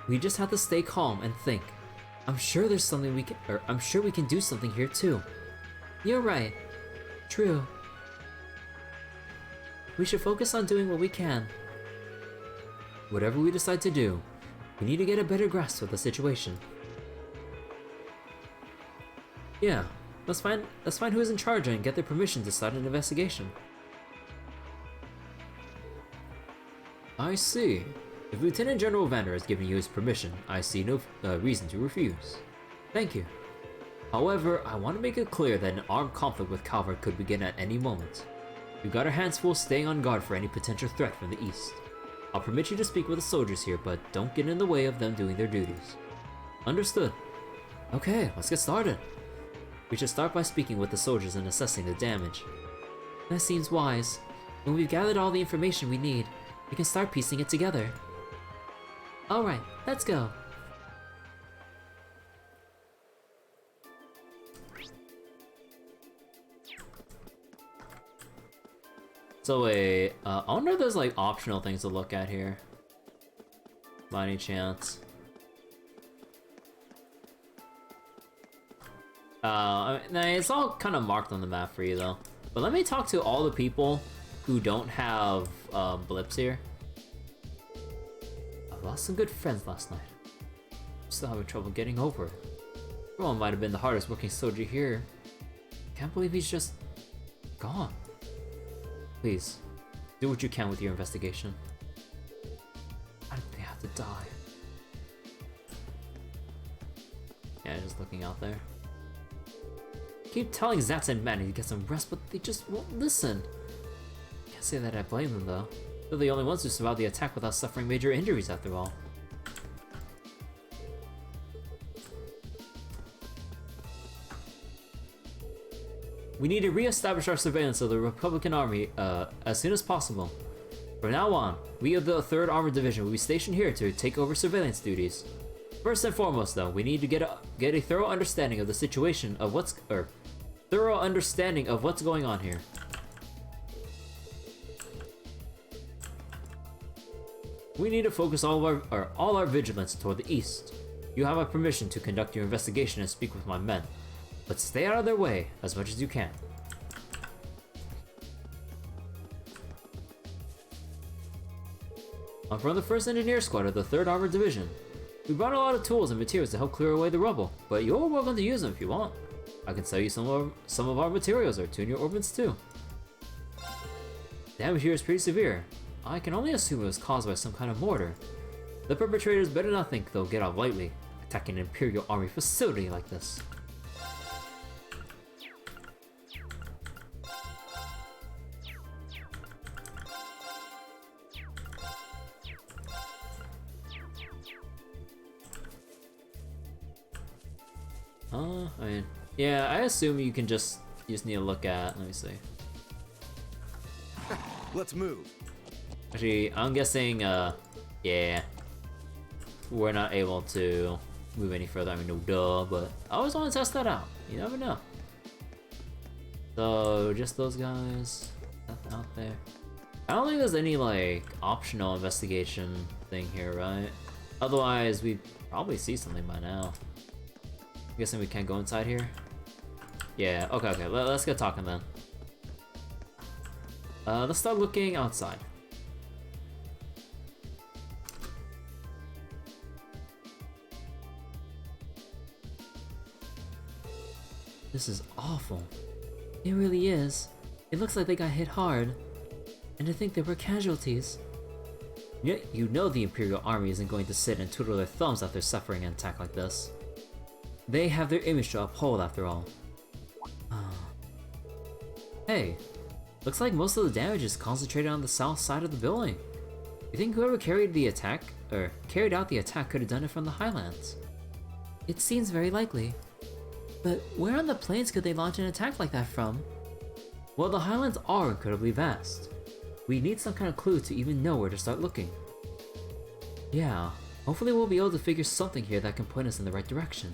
We just have to stay calm and think. I'm sure there's something we can, I'm sure we can do something here too. You're right. True. We should focus on doing what we can. Whatever we decide to do, we need to get a better grasp of the situation. Yeah, let's find who is in charge and get their permission to start an investigation. I see. If Lieutenant General Vander has given you his permission, I see no reason to refuse. Thank you. However, I want to make it clear that an armed conflict with Calvard could begin at any moment. We've got our hands full staying on guard for any potential threat from the east. I'll permit you to speak with the soldiers here, but don't get in the way of them doing their duties. Understood. Okay, let's get started. We should start by speaking with the soldiers and assessing the damage. That seems wise. When we've gathered all the information we need, we can start piecing it together. Alright, let's go.
So wait, I wonder if there's like optional things to look at here. By any chance? Nah, it's all kind of marked on the map for you though. But let me talk to all the people who don't have blips here. I lost some good friends last night. I'm still having trouble getting over it. Rean might have been the hardest working soldier here. Can't believe he's just gone. Please, do what you can with your investigation. Why did they have to die? Yeah, just looking out there. Keep telling Zats and Manny to get some rest, but they just won't listen. Can't say that I blame them though. They're the only ones who survived the attack without suffering major injuries after all. We need to re-establish our surveillance of the Republican Army as soon as possible. From now on, we of the 3rd Armored Division will be stationed here to take over surveillance duties. First and foremost, though, we need to get a thorough understanding of the situation of what's going on here. We need to focus all our vigilance toward the east. You have my permission to conduct your investigation and speak with my men. But stay out of their way as much as you can. I'm from the 1st Engineer Squad of the 3rd Armored Division. We brought a lot of tools and materials to help clear away the rubble, but you're welcome to use them if you want. I can sell you some of our materials or tune your orbits too. Damage here is pretty severe. I can only assume it was caused by some kind of mortar. The perpetrators better not think they'll get off lightly, attacking an Imperial Army facility like this. I mean, yeah, I assume you just need to look at, let me see.
Let's move.
Actually, I'm guessing, yeah. We're not able to move any further. I mean, no duh, but I always want to test that out. You never know. So, just those guys. Nothing out there. I don't think there's any, like, optional investigation thing here, right? Otherwise, we'd probably see something by now. I'm guessing we can't go inside here? Yeah, okay, let's get talking then. Let's start looking outside.
This is awful. It really is. It looks like they got hit hard. And to think there were casualties.
Yet you know the Imperial Army isn't going to sit and twiddle their thumbs after suffering an attack like this. They have their image to uphold after all. Hey, looks like most of the damage is concentrated on the south side of the building. You think whoever carried out the attack could have done it from the highlands?
It seems very likely. But where on the plains could they launch an attack like that from?
Well, the highlands are incredibly vast. We need some kind of clue to even know where to start looking. Yeah, hopefully we'll be able to figure something here that can point us in the right direction.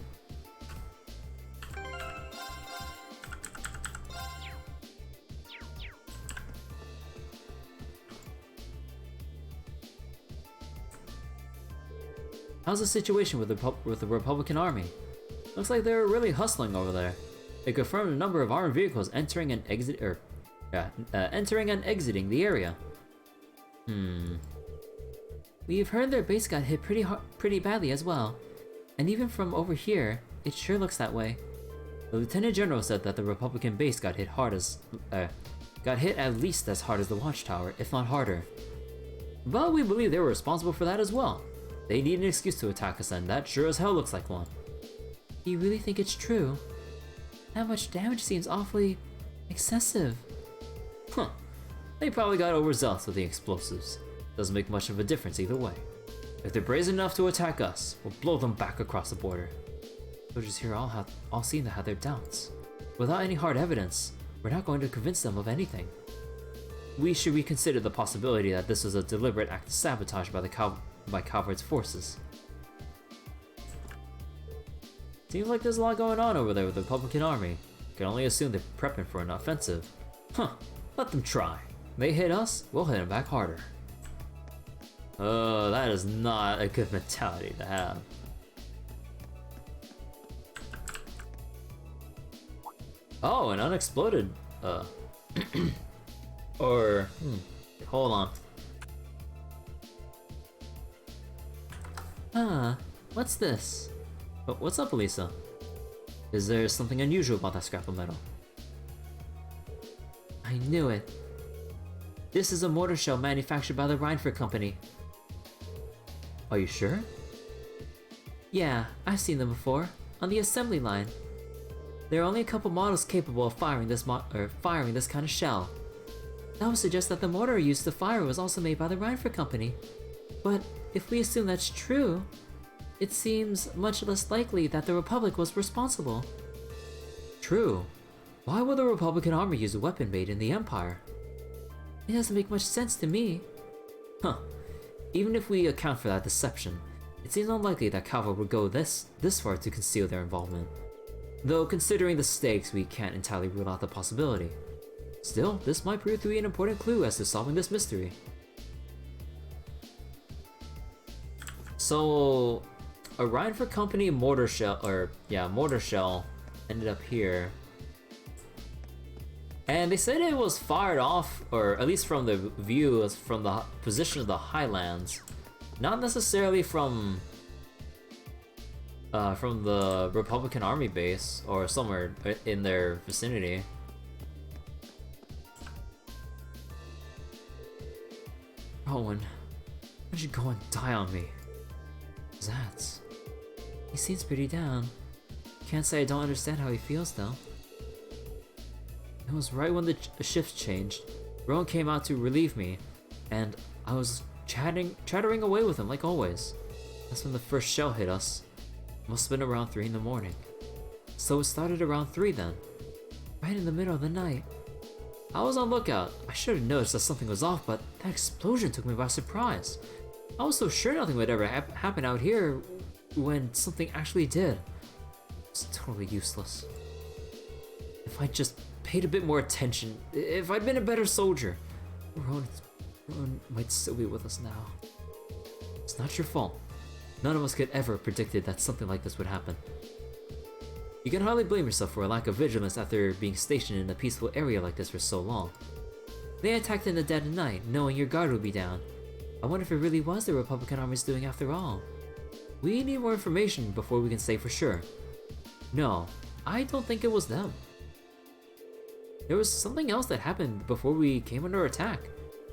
How's the situation with the Republican Army? Looks like they're really hustling over there. They confirmed a number of armored vehicles entering and exiting the area.
We've heard their base got hit pretty badly as well. And even from over here, it sure looks that way.
The Lieutenant General said that the Republican base got hit at least as hard as the Watchtower, if not harder. But we believe they were responsible for that as well. They need an excuse to attack us, and that sure as hell looks like one.
You really think it's true? That much damage seems awfully excessive.
Huh. They probably got overzealous with the explosives. Doesn't make much of a difference either way. If they're brazen enough to attack us, we'll blow them back across the border.
Soldiers here all seem to have their doubts. Without any hard evidence, we're not going to convince them of anything.
We should reconsider the possibility that this was a deliberate act of sabotage by Calvard's forces. Seems like there's a lot going on over there with the Republican Army. Can only assume they're prepping for an offensive. Huh, let them try. They hit us, we'll hit them back harder. Oh, that is not a good mentality to have. Oh, an unexploded, hold on.
What's this?
What's up, Alisa? Is there something unusual about that scrap of metal?
I knew it. This is a mortar shell manufactured by the Reinford Company.
Are you sure?
Yeah, I've seen them before, on the assembly line. There are only a couple models capable of firing this kind of shell. That would suggest that the mortar used to fire was also made by the Reinford Company. But if we assume that's true, it seems much less likely that the Republic was responsible.
True. Why would the Republican Army use a weapon made in the Empire?
It doesn't make much sense to me.
Huh. Even if we account for that deception, it seems unlikely that Calvard would go this far to conceal their involvement. Though considering the stakes, we can't entirely rule out the possibility. Still, this might prove to be an important clue as to solving this mystery. So, a Reinford Company mortar shell ended up here. And they said it was fired off, or at least from the view, from the position of the highlands. Not necessarily from the Republican Army base, or somewhere in their vicinity.
Owen, why don't you go and die on me? Zats. He seems pretty down. Can't say I don't understand how he feels though.
It was right when the shifts changed. Rowan came out to relieve me, and I was chattering away with him like always. That's when the first shell hit us. Must have been around 3 in the morning.
So it started around 3 then. Right in the middle of the night. I was on lookout. I should have noticed that something was off, but that explosion took me by surprise. I was so sure nothing would ever happen out here when something actually did. It's totally useless. If I just paid a bit more attention, if I'd been a better soldier, Rowan might still be with us now. It's not your fault. None of us could ever have predicted that something like this would happen. You can hardly blame yourself for a lack of vigilance after being stationed in a peaceful area like this for so long. They attacked in the dead of night, knowing your guard would be down. I wonder if it really was the Republican army's doing after all. We need more information before we can say for sure. No, I don't think it was them. There was something else that happened before we came under attack.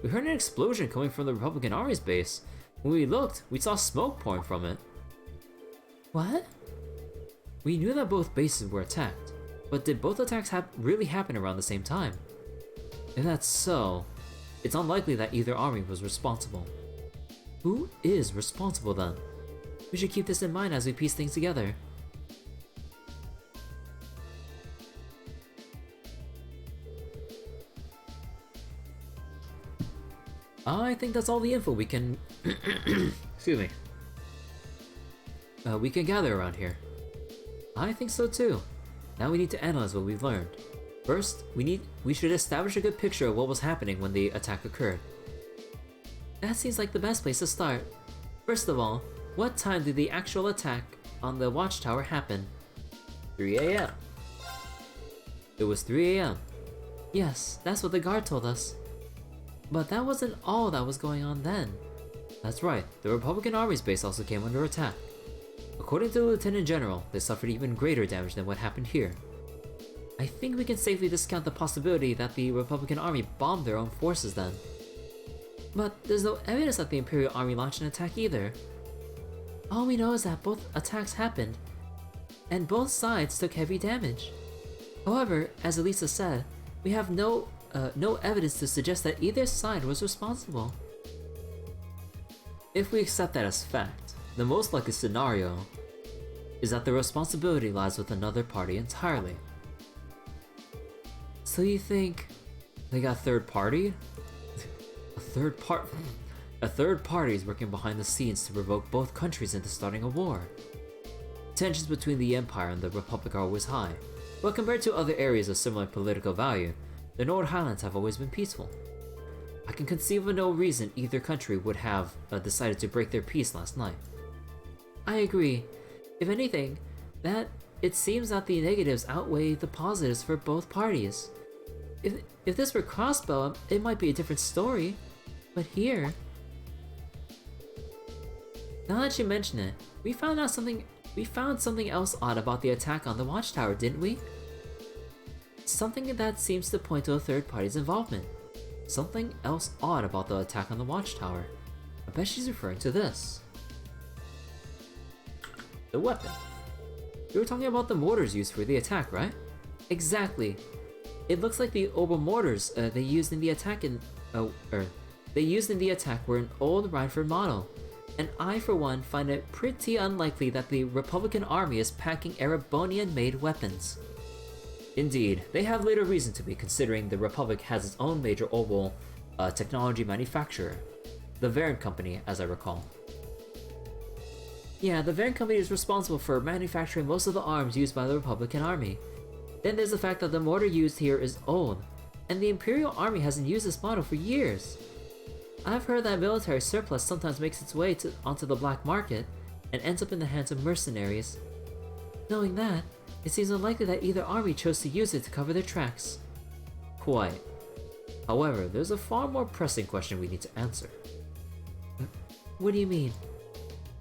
We heard an explosion coming from the Republican army's base. When we looked, we saw smoke pouring from it. What? We knew that both bases were attacked, but did both attacks really happen around the same time? If that's so, it's unlikely that either army was responsible. Who is responsible then? We should keep this in mind as we piece things together. I think that's all the info we can excuse me. We can gather around here. I think so too. Now we need to analyze what we've learned. First, we should establish a good picture of what was happening when the attack occurred. That seems like the best place to start. First of all, what time did the actual attack on the Watchtower happen?
3 a.m.
It was 3 a.m. Yes, that's what the guard told us. But that wasn't all that was going on then. That's right, the Republican Army's base also came under attack. According to the Lieutenant General, they suffered even greater damage than what happened here. I think we can safely discount the possibility that the Republican Army bombed their own forces then. But there's no evidence that the Imperial Army launched an attack either. All we know is that both attacks happened, and both sides took heavy damage. However, as Alisa said, we have no evidence to suggest that either side was responsible. If we accept that as fact, the most likely scenario is that the responsibility lies with another party entirely. So you think they got third-partied? A third party is working behind the scenes to provoke both countries into starting a war. Tensions between the Empire and the Republic are always high, but compared to other areas of similar political value, the North Highlands have always been peaceful. I can conceive of no reason either country would have decided to break their peace last night. I agree. If anything, that it seems that the negatives outweigh the positives for both parties. If this were Crossbow, it might be a different story, but here... Now that you mention it, we found something else odd about the attack on the Watchtower, didn't we? Something that seems to point to a third party's involvement. Something else odd about the attack on the Watchtower. I bet she's referring to this.
The weapon.
You were talking about the mortars used for the attack, right? Exactly. It looks like the orbal mortars they used in the attack were an old Rhineford model, and I for one find it pretty unlikely that the Republican Army is packing Erebonian-made weapons. Indeed, they have later reason to be, considering the Republic has its own major orbal technology manufacturer, the Rean Company, as I recall. Yeah, the Rean Company is responsible for manufacturing most of the arms used by the Republican Army. Then there's the fact that the mortar used here is old, and the Imperial Army hasn't used this model for years. I've heard that military surplus sometimes makes its way onto the black market and ends up in the hands of mercenaries. Knowing that, it seems unlikely that either army chose to use it to cover their tracks.
Quite.
However, there's a far more pressing question we need to answer. What do you mean?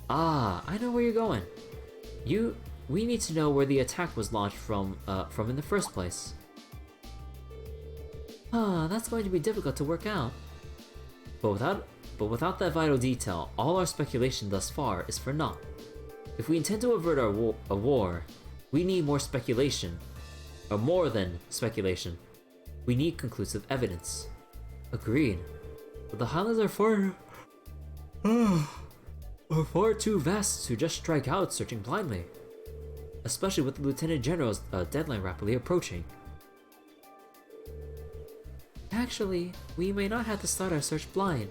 Ah, I know where you're going. We need to know where the attack was launched from in the first place. That's going to be difficult to work out. But without that vital detail, all our speculation thus far is for naught. If we intend to avert a war, we need more speculation. Or more than speculation. We need conclusive evidence. Agreed. But the Highlands are far too vast to just strike out searching blindly. especially with the Lieutenant General's deadline rapidly approaching. Actually, we may not have to start our search blind.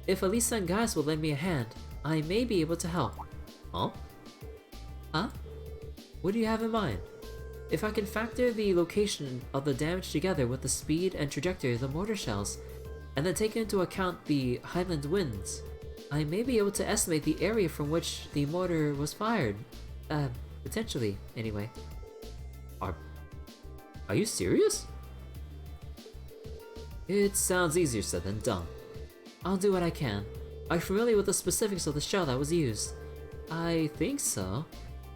If Alisa and Gaius will lend me a hand, I may be able to help. Huh? Huh? What do you have in mind? If I can factor the location of the damage together with the speed and trajectory of the mortar shells, and then take into account the highland winds, I may be able to estimate the area from which the mortar was fired. Potentially, anyway. Are you serious? It sounds easier said than done. I'll do what I can. Are you familiar with the specifics of the shell that was used? I think so.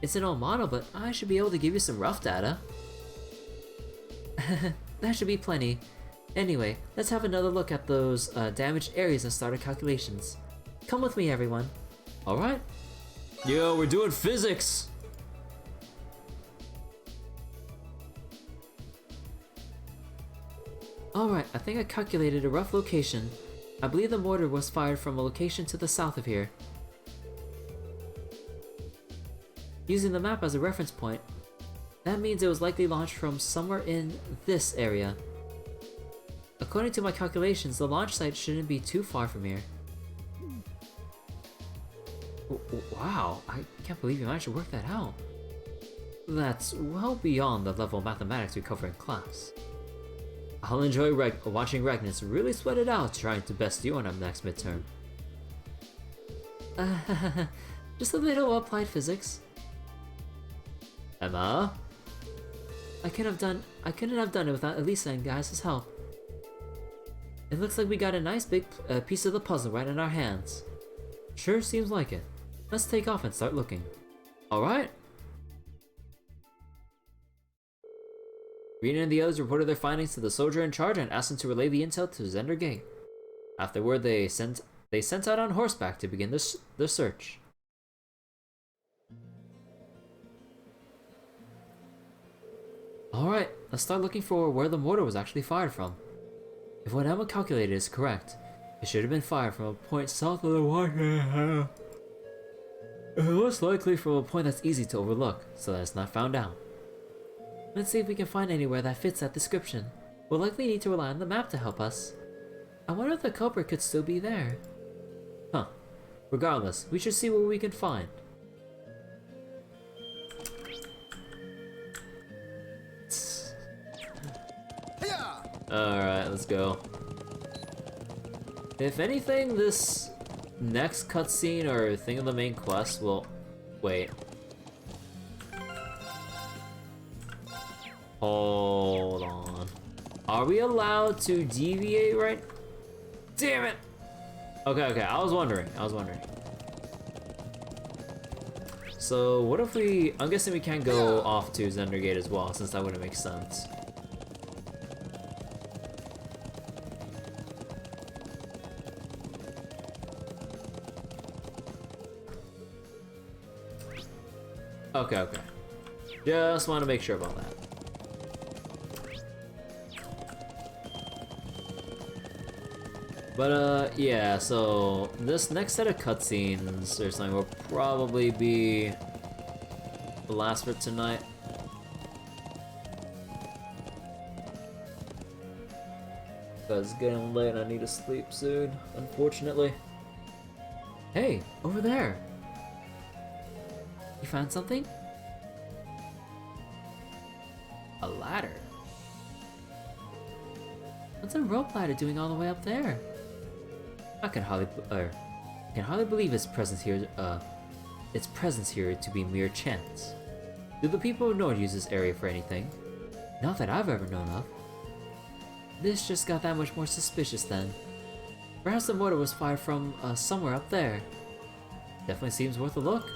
It's an old model, but I should be able to give you some rough data. That should be plenty. Anyway, let's have another look at those damaged areas and start our calculations. Come with me, everyone. Alright?
Yo, we're doing physics!
Alright, I think I calculated a rough location. I believe the mortar was fired from a location to the south of here. Using the map as a reference point, that means it was likely launched from somewhere in this area. According to my calculations, the launch site shouldn't be too far from here. Wow, I can't believe you managed to work that out. That's well beyond the level of mathematics we cover in class. I'll enjoy watching Ragnus really sweat it out trying to best you on our next midterm. Just a little applied physics.
Emma?
I couldn't have done it without Alisa and Gaius' help. It looks like we got a nice big piece of the puzzle right in our hands.
Sure seems like it.
Let's take off and start looking.
Alright. Rean and the others reported their findings to the soldier in charge and asked him to relay the intel to Zender Gate. Afterward, they sent out on horseback to begin the search.
Alright, let's start looking for where the mortar was actually fired from. If what Emma calculated is correct, it should have been fired from a point south of the water. Most likely from a point that's easy to overlook, so that it's not found out. Let's see if we can find anywhere that fits that description. We'll likely need to rely on the map to help us. I wonder if the culprit could still be there.
Huh. Regardless, we should see what we can find. Alright, let's go. If anything, this next cutscene or thing of the main quest will... Wait. Hold on. Are we allowed to deviate right? Damn it! Okay, I was wondering. So, what if we... I'm guessing we can't go off to Zender Gate as well, since that wouldn't make sense. Okay. Just want to make sure about that. But yeah, so this next set of cutscenes or something will probably be the last for tonight. Because it's getting late and I need to sleep soon, unfortunately.
Hey, over there! You found something?
A ladder?
What's a rope ladder doing all the way up there?
I can hardly believe its presence here to be mere chance. Do the people of Norton use this area for anything?
Not that I've ever known of. This just got that much more suspicious then. Perhaps the mortar was fired from somewhere up there.
Definitely seems worth a look.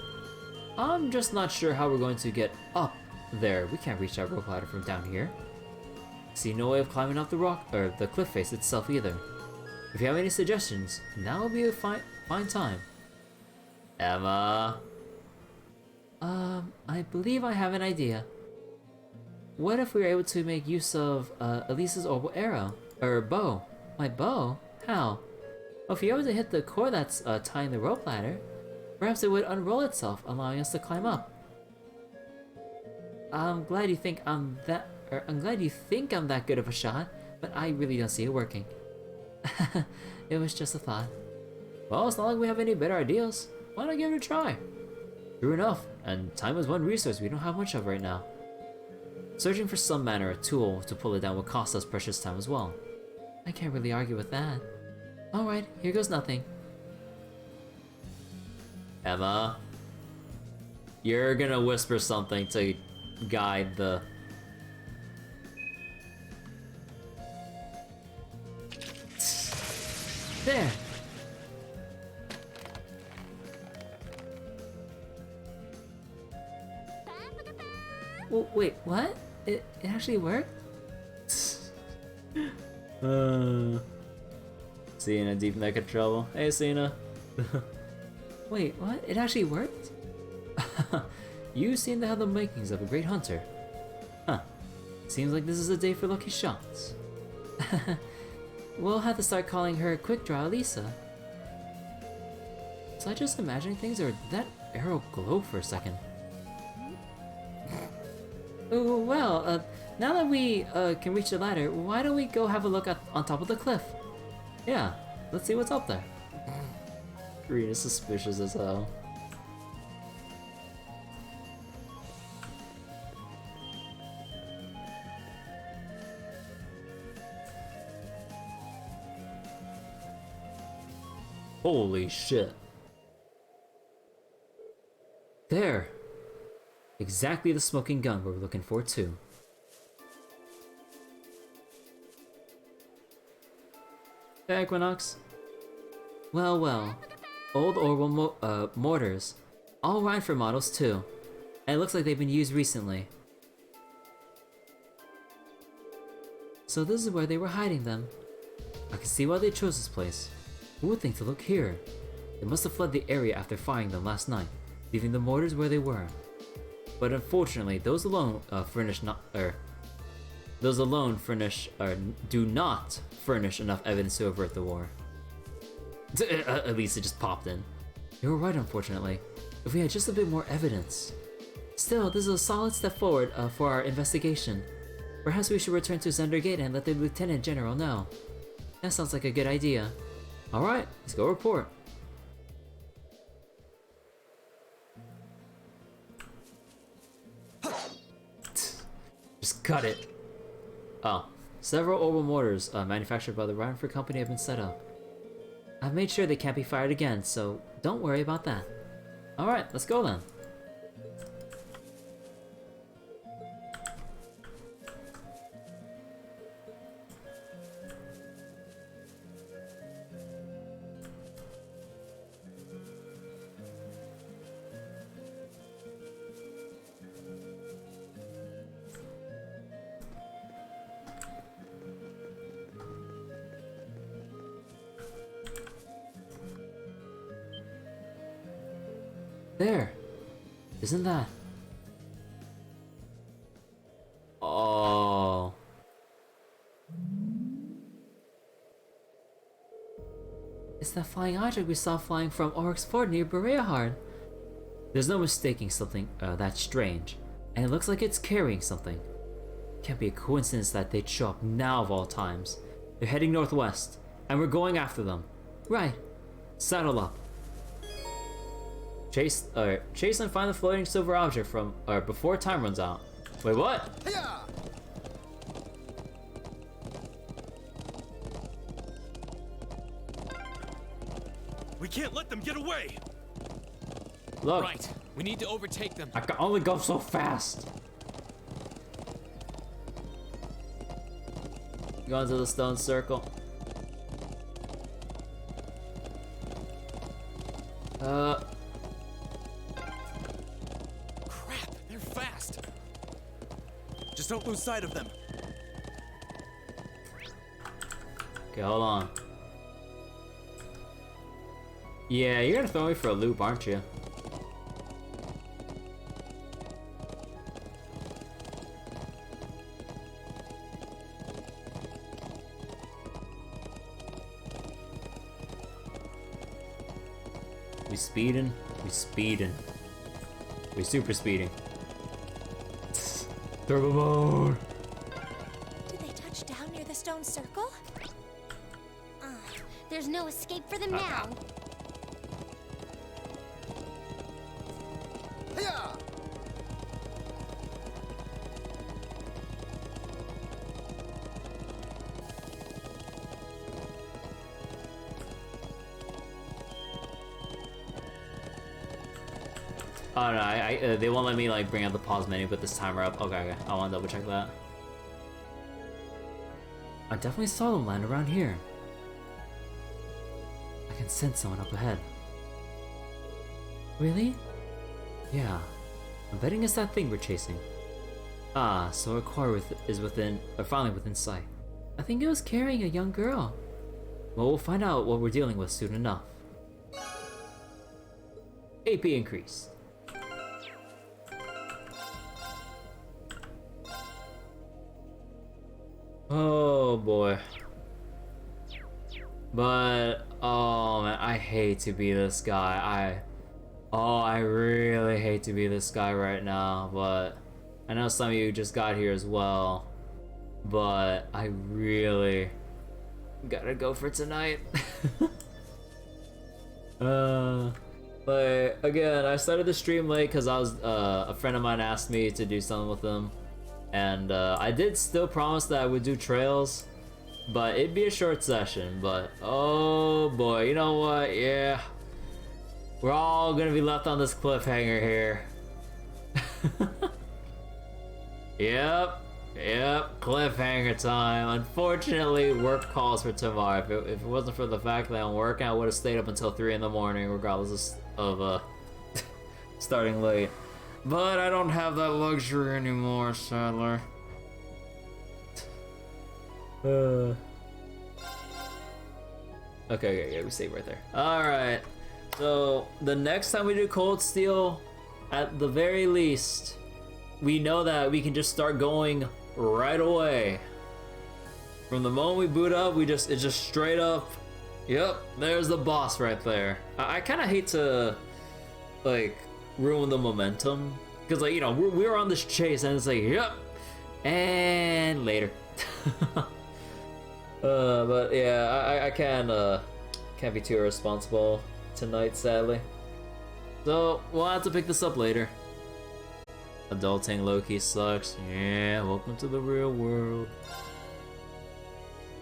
I'm just not sure how we're going to get up there. We can't reach that rope ladder from down here. See no way of climbing up the rock or the cliff face itself either. If you have any suggestions, now would be a fine time. Emma.
I believe I have an idea. What if we were able to make use of Elisa's orbal arrow or bow? My bow? How? Well, if you're able to hit the core that's tying the rope ladder, perhaps it would unroll itself, allowing us to climb up. I'm glad you think I'm that, or I'm glad you think I'm that good of a shot, but I really don't see it working. It was just a thought. Well, it's not like we have any better ideas. Why not give it a try? True enough, and time is one resource we don't have much of right now. Searching for some manner of tool to pull it down will cost us precious time as well. I can't really argue with that. Alright, here goes nothing.
Emma, you're gonna whisper something to guide the...
There! Wait, what? It actually worked?
Cena deep neck of trouble. Hey, Cena.
Wait, what? It actually worked?
You seem to have the makings of a great hunter.
Huh. Seems like this is a day for lucky shots. We'll have to start calling her Quick Draw Alisa.
So I just imagining things, or did that arrow glow for a second?
Oh, well, now that we can reach the ladder, why don't we go have a look on top of the cliff?
Yeah, let's see what's up there. Rean is suspicious as hell. Holy shit.
There! Exactly the smoking gun we were looking for, too.
Hey, Equinox.
Well, well. Old orbal mortars. All Rhineford models, too. And it looks like they've been used recently. So this is where they were hiding them. I can see why they chose this place. Who would think to look here? They must have fled the area after firing them last night, leaving the mortars where they were. But unfortunately, those alone do not furnish enough evidence to avert the war.
Alisa just popped in.
You were right, unfortunately. If we had just a bit more evidence. Still, this is a solid step forward for our investigation. Perhaps we should return to Zender Gate and let the Lieutenant General know. That sounds like a good idea.
Alright, let's go report. Just cut it. Oh, several orbal mortars manufactured by the Rhineford Company have been set up.
I've made sure they can't be fired again, so don't worry about that.
Alright, let's go then.
There! Isn't that?
Oh.
It's that flying object we saw flying from Oryx Fort near Bereahard.
There's no mistaking something that's strange, and it looks like it's carrying something. Can't be a coincidence that they'd show up now of all times. They're heading northwest, and we're going after them.
Right.
Saddle up. Chase and find the floating silver object from before time runs out. Wait, what?
We can't let them get away!
Look,
Right, we need to overtake them.
I can only go so fast. Go into the stone circle.
Crap, they're fast.
Just don't lose sight of them.
Okay, hold on. Yeah, you're gonna throw me for a loop, aren't you? We speeding, we speeding. We super speeding. Turbo mode.
Did they touch down near the stone circle?
There's no escape for them now.
Oh no, they won't let me like bring up the pause menu, but this timer up. Okay, I want to double check that. I definitely saw them land around here. I can sense someone up ahead. Really? Yeah. I'm betting it's that thing we're chasing. Ah, so our core is finally within sight. I think it was carrying a young girl. Well, we'll find out what we're dealing with soon enough. AP increase. Oh boy. But oh man, I hate to be this guy. I really hate to be this guy right now, but I know some of you just got here as well. But I really gotta go for tonight. But again, I started the stream late because I was a friend of mine asked me to do something with him. And I did still promise that I would do trails, but it'd be a short session. But oh boy, you know what? Yeah, we're all gonna be left on this cliffhanger here. Yep, cliffhanger time. Unfortunately, work calls for tomorrow. If it wasn't for the fact that I'm working, I would have stayed up until 3 in the morning, regardless of starting late. But I don't have that luxury anymore, sadly. Okay, yeah, we save right there. Alright, so the next time we do Cold Steel, at the very least, we know that we can just start going right away. From the moment we boot up, it's just straight up, yep, there's the boss right there. I kind of hate to, like, ruin the momentum, because like, you know, we're on this chase and it's like, yep, and later. But yeah, I can't be too irresponsible tonight, sadly, so we'll have to pick this up later. Adulting low-key sucks. Yeah, welcome to the real world.